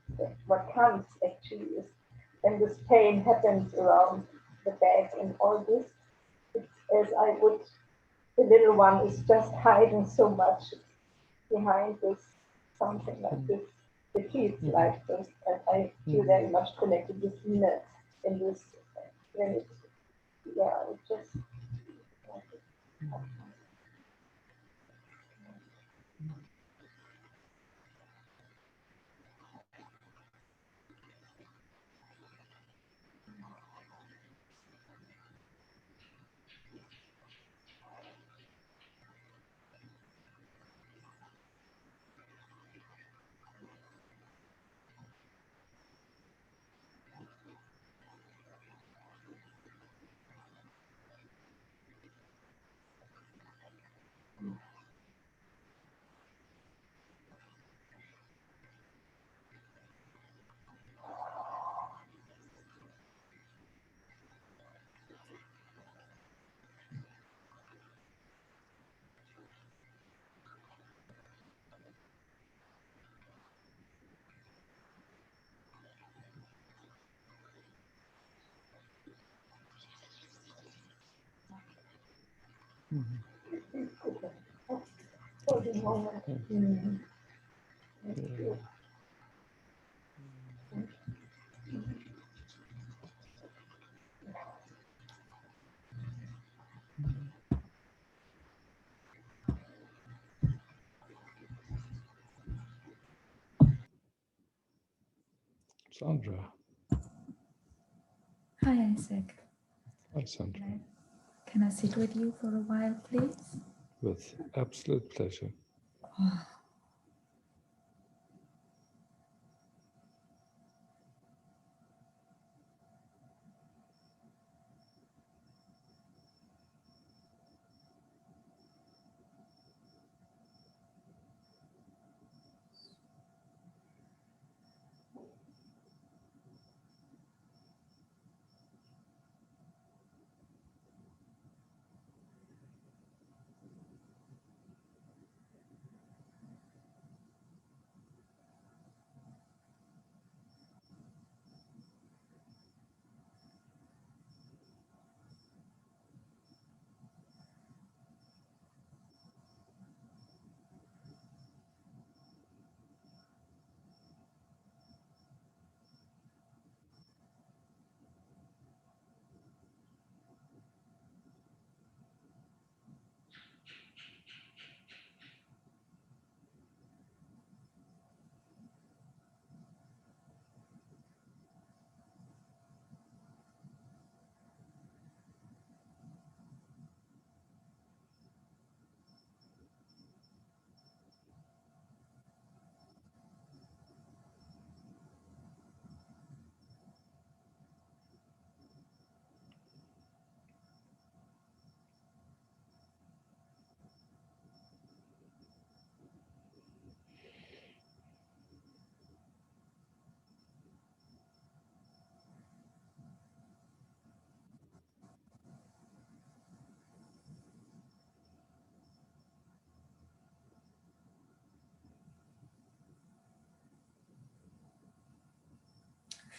what comes actually is when this pain happens around the back and all this, it's as I would, the little one is just hiding so much behind this, something like this. It feels like this, and I feel very much connected with Ina in this, when it, yeah, it just, for the moment. Thank you. Sandra. Hi, Isaac. Hi, Sandra. Can I sit with you for a while, please? With absolute pleasure. Oh,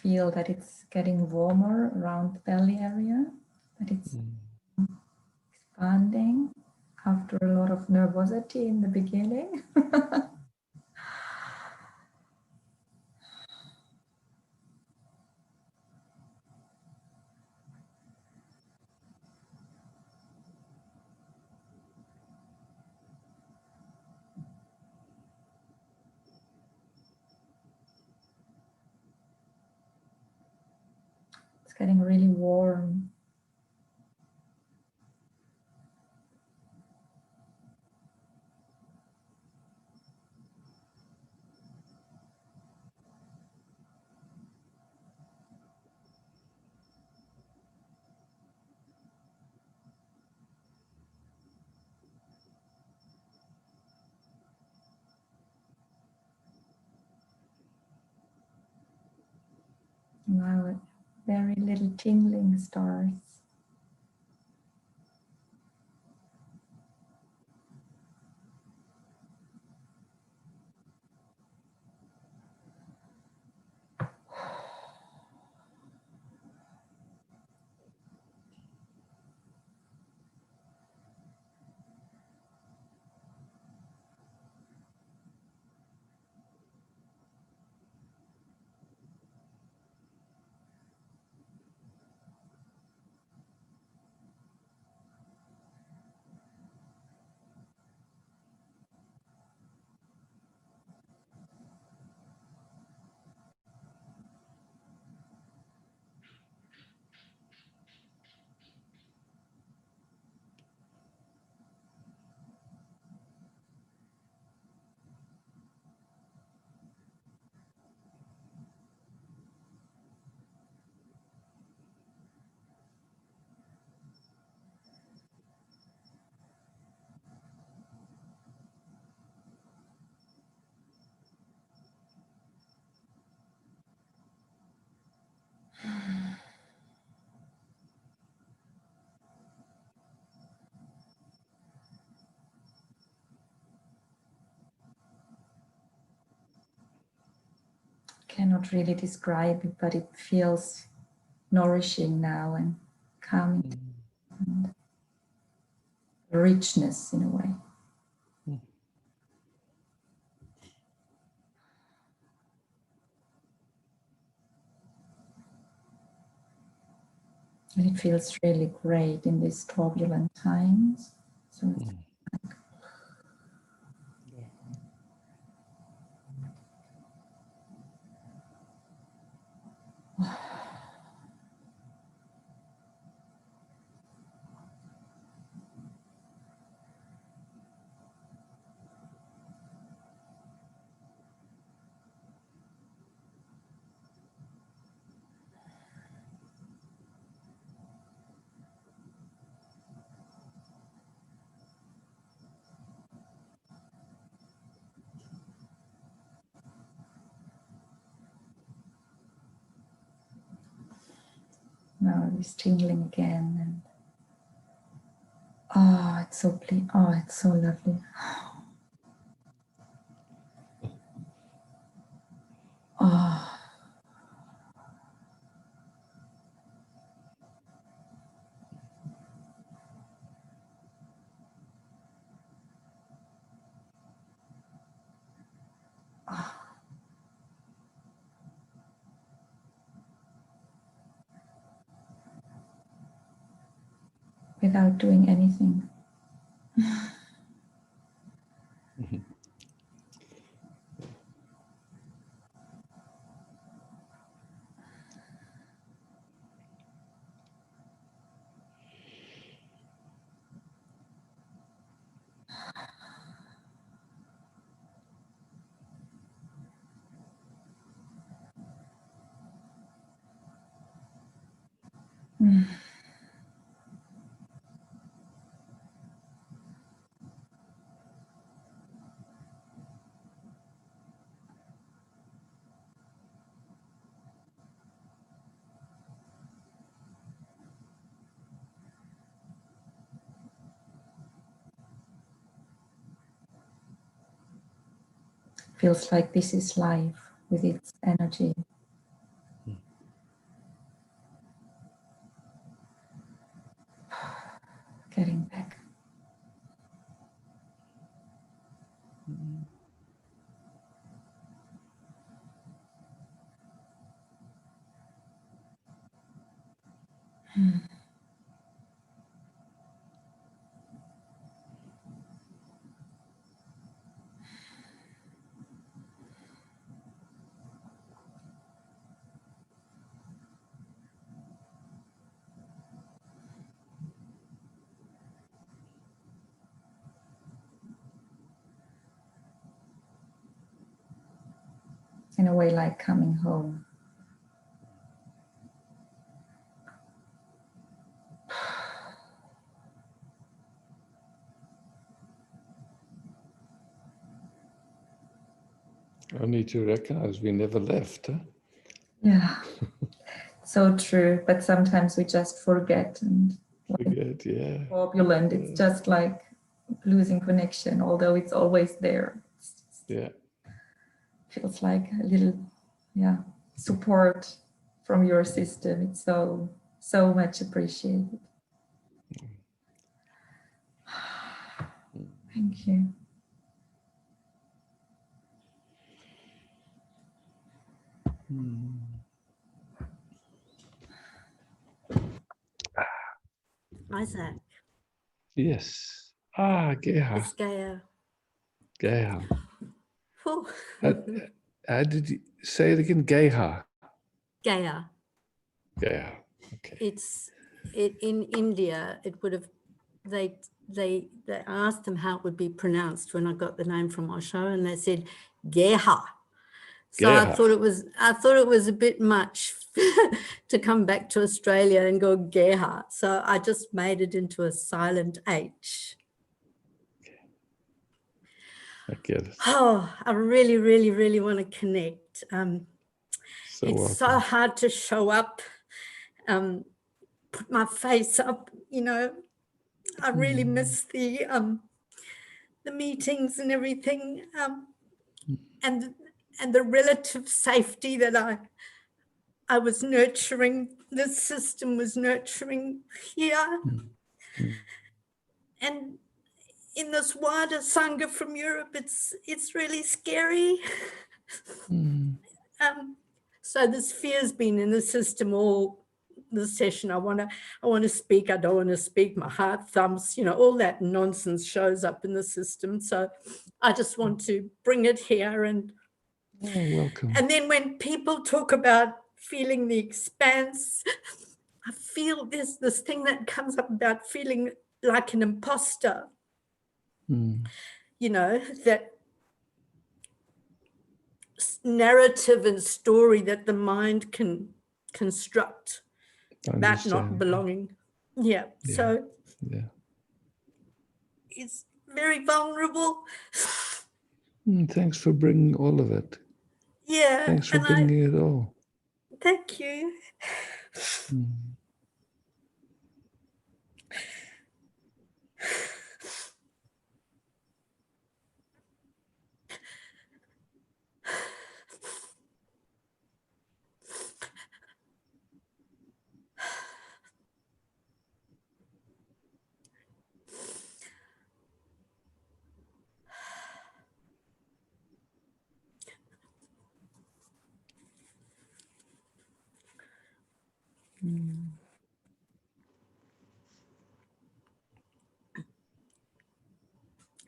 feel that it's getting warmer around the belly area, that it's expanding after a lot of nervosity in the beginning. It's getting really warm. Now, very little tingling starts. cannot really describe it, but it feels nourishing now and calming, and richness in a way. And it feels really great in these turbulent times. So it's now it's tingling again, and oh, it's so oh, it's so lovely. Oh, without doing anything. Feels like this is life with its energy. Getting back. In a way, like coming home. Only to recognize we never left. Huh? Yeah, so true. But sometimes we just forget and Forget, yeah. turbulent. It's just like losing connection, although it's always there. Yeah. Feels like a little, yeah, support from your system. It's so much appreciated. Thank you. Isaac. Yes. Ah, Geha. It's Gaia. Geha. Whew. How did you say it again? Geha. Gaia. Geha. Okay. In India. It would have they asked them how it would be pronounced when I got the name from Osho, and they said Geha. So Geha. I thought it was a bit much to come back to Australia and go Geha. So I just made it into a silent H. I get it. Oh, I really, really, really want to connect. It's so hard to show up, put my face up, you know. I really miss the meetings and everything. And and the relative safety that I was nurturing, this system was nurturing here. And in this wider Sangha from Europe, it's really scary. So this fear's been in the system all the session. I want to speak. I don't want to speak. My heart thumps. All that nonsense shows up in the system. So I just want to bring it here. And welcome. And then when people talk about feeling the expanse, I feel there's this thing that comes up about feeling like an imposter. That narrative and story that the mind can construct about not belonging. Yeah. So it's very vulnerable. Thanks for bringing all of it. Yeah. Thanks for bringing it all. Thank you.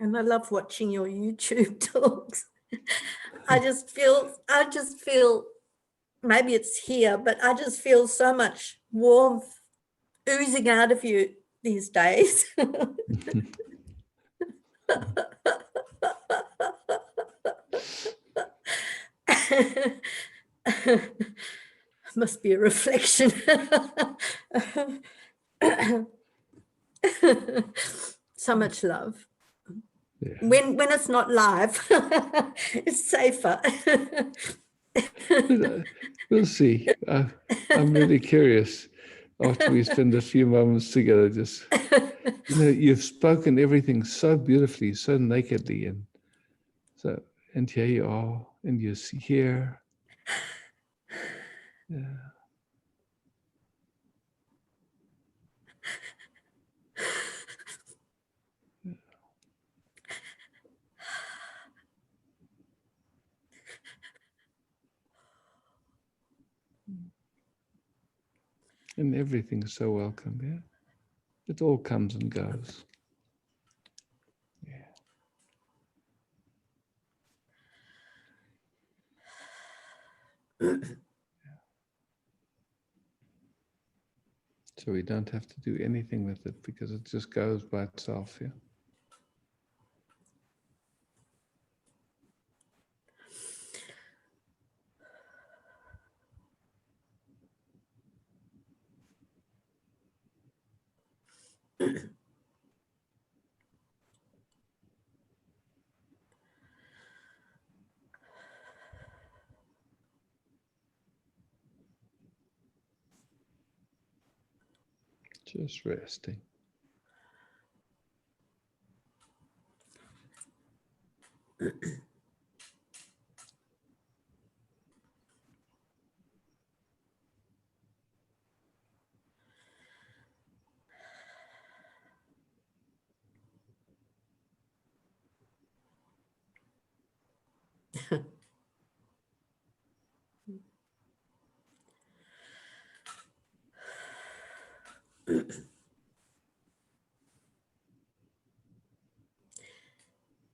And I love watching your YouTube talks. I just feel, maybe it's here, but I just feel so much warmth oozing out of you these days. Must be a reflection. So much love. Yeah. When it's not live, it's safer. We'll see. I'm really curious after we spend a few moments together. Just you've spoken everything so beautifully, so nakedly, and here you are, and you see here. Yeah. And everything's so welcome, yeah? It all comes and goes. Yeah. So we don't have to do anything with it because it just goes by itself, yeah? Just resting.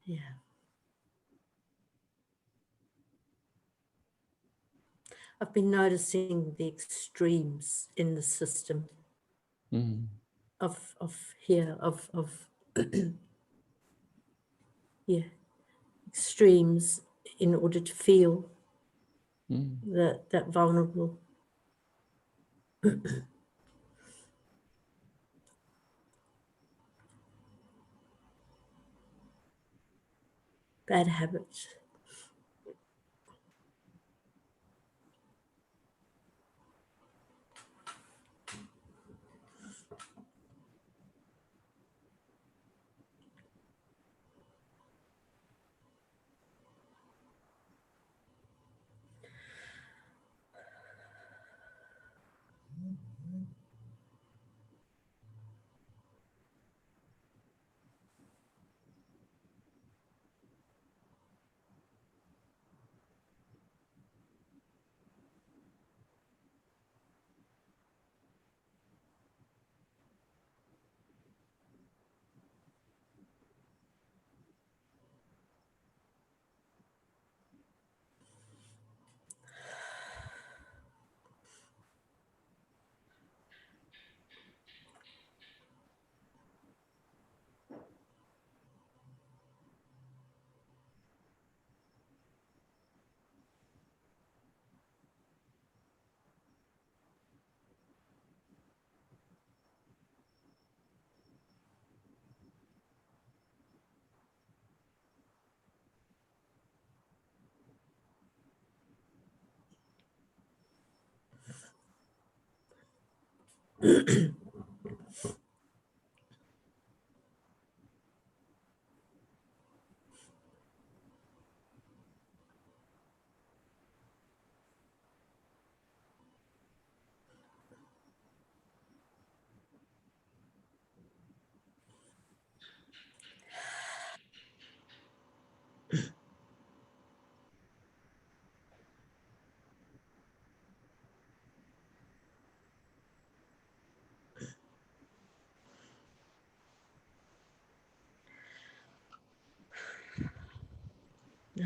Yeah. I've been noticing the extremes in the system of here, of yeah, extremes in order to feel that vulnerable. Bad habits.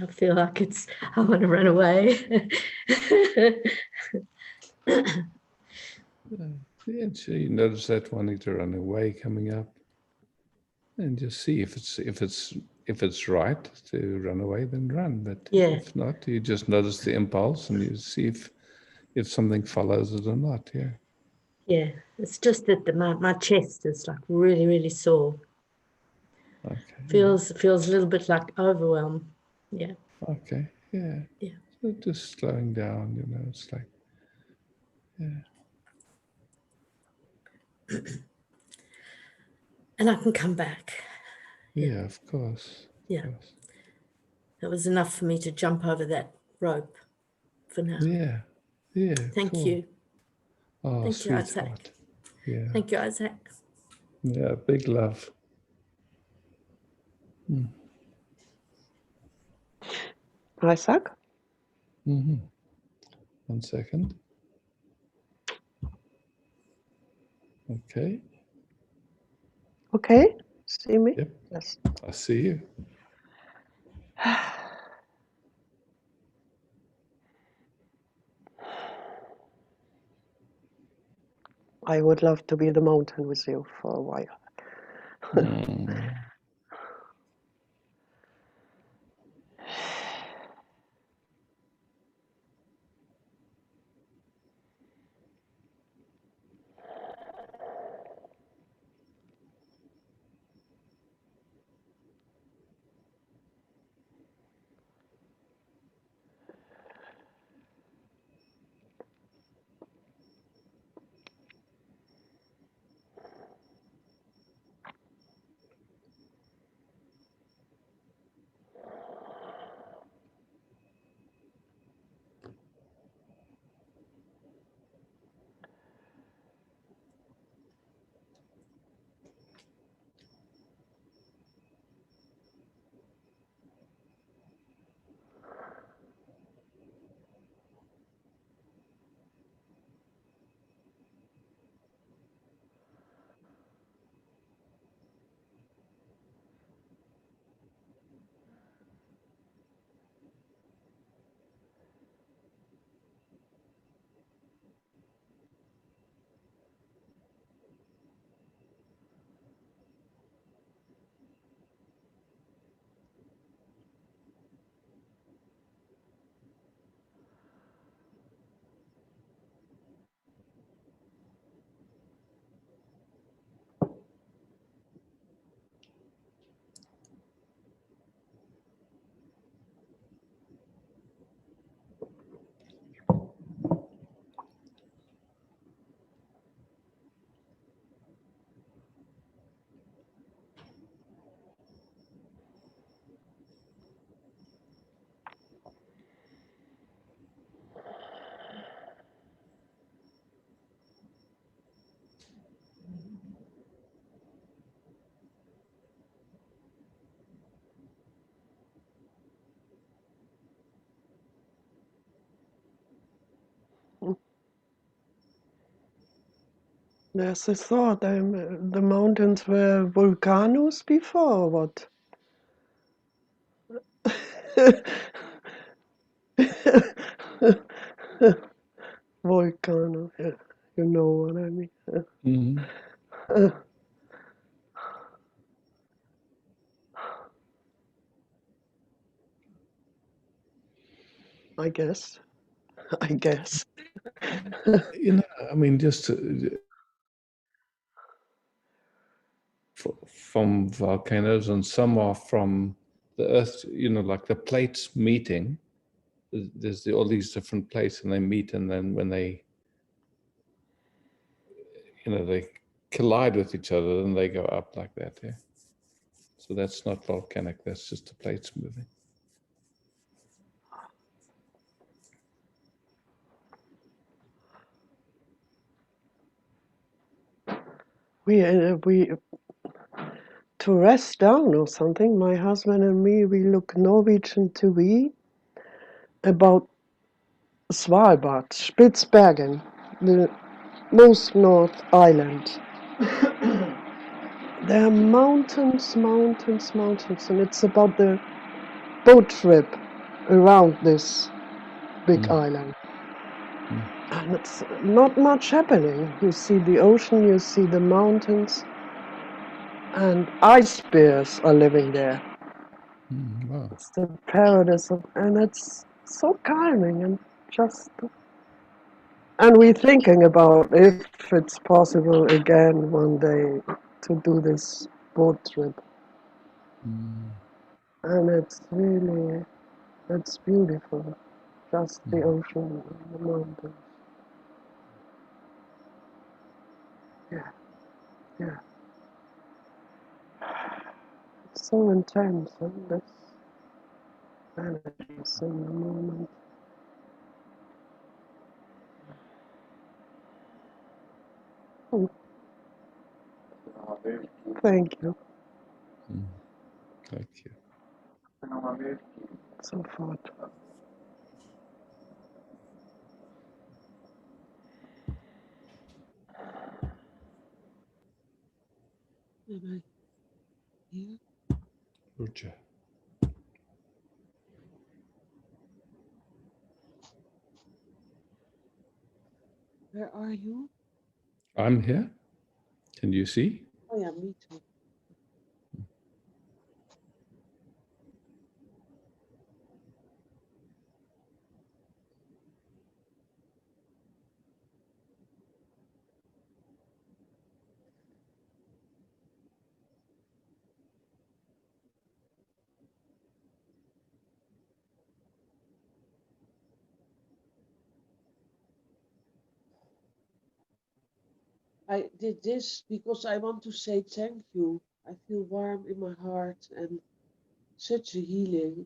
I feel like I want to run away. Yeah, so you notice that wanting to run away coming up, and just see if it's right to run away, then run. But Yeah. if not, you just notice the impulse and you see if something follows it or not. Yeah. Yeah, it's just that my chest is like really, really sore. Okay. Feels a little bit like overwhelm. Yeah. Okay. Yeah. Yeah. So just slowing down. It's like, yeah. And I can come back. Yeah. Of course. Yeah. Of course. That was enough for me to jump over that rope for now. Yeah. Yeah. Thank Cool. you. Oh, Thank you, Isaac. sweetheart. Yeah. Thank you, Isaac. Yeah. Big love. Isaac? Mm-hmm. 1 second. Okay. Okay. See me? Yep. Yes. I see you. I would love to be the mountain with you for a while. Mm. There's a thought. The mountains were volcanoes before, or what? Volcano, yeah. You know what I mean. Mm-hmm. I guess. I guess. I mean, just from volcanoes, and some are from the earth, like the plates meeting. There's all these different plates and they meet, and then when they, they collide with each other, then they go up like that. Yeah. So that's not volcanic. That's just the plates moving. We to rest down or something. My husband and me, we look Norwegian TV about Svalbard, Spitsbergen, the most north island. There are mountains, mountains, mountains, and it's about the boat trip around this big island. And it's not much happening. You see the ocean, you see the mountains, and ice bears are living there. Wow. It's the paradise of, and it's so calming and just. And we're thinking about if it's possible again one day to do this boat trip. And it's really, it's beautiful. Just the ocean and the mountains. Yeah, yeah. It's so intense, and this energies in the moment. Oh, thank you. Thank you. Sofort. Am I here? Roger. Where are you? I'm here. Can you see? Oh yeah, me too. I did this because I want to say thank you. I feel warm in my heart and such a healing,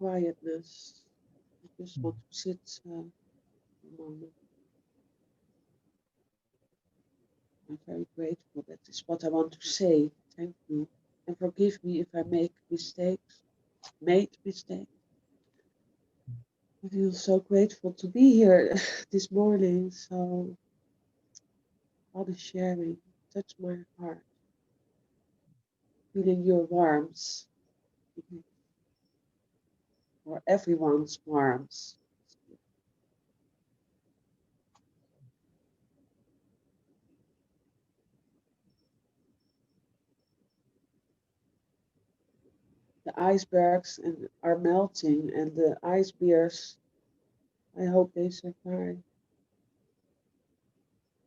quietness. I just want to sit a moment. I'm very grateful. That is what I want to say. Thank you. And forgive me if I make mistakes, made mistakes. I feel so grateful to be here this morning. So all the sharing touched my heart. Feeling your warmth, or everyone's warmth. The icebergs are melting, and the ice bears, I hope they survive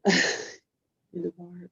in the warm.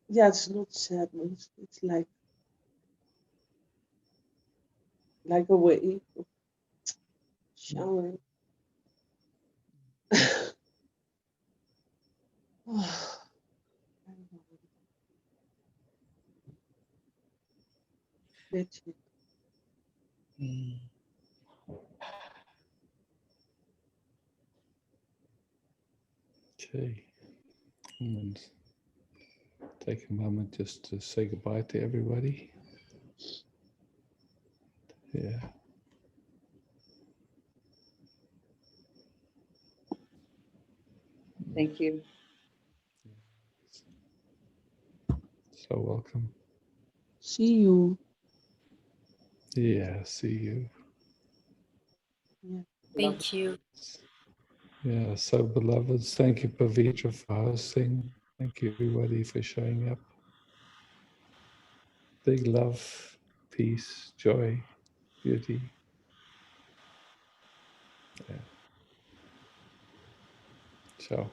Yeah, it's not sadness. It's like a wave of shower. Oh, magic. Okay. And take a moment just to say goodbye to everybody. Yeah. Thank you. So welcome. See you. Yeah, see you. Yeah. Thank you. Yeah, so beloveds, thank you, Pavitra, for hosting. Thank you, everybody, for showing up. Big love, peace, joy, beauty. Yeah. Ciao.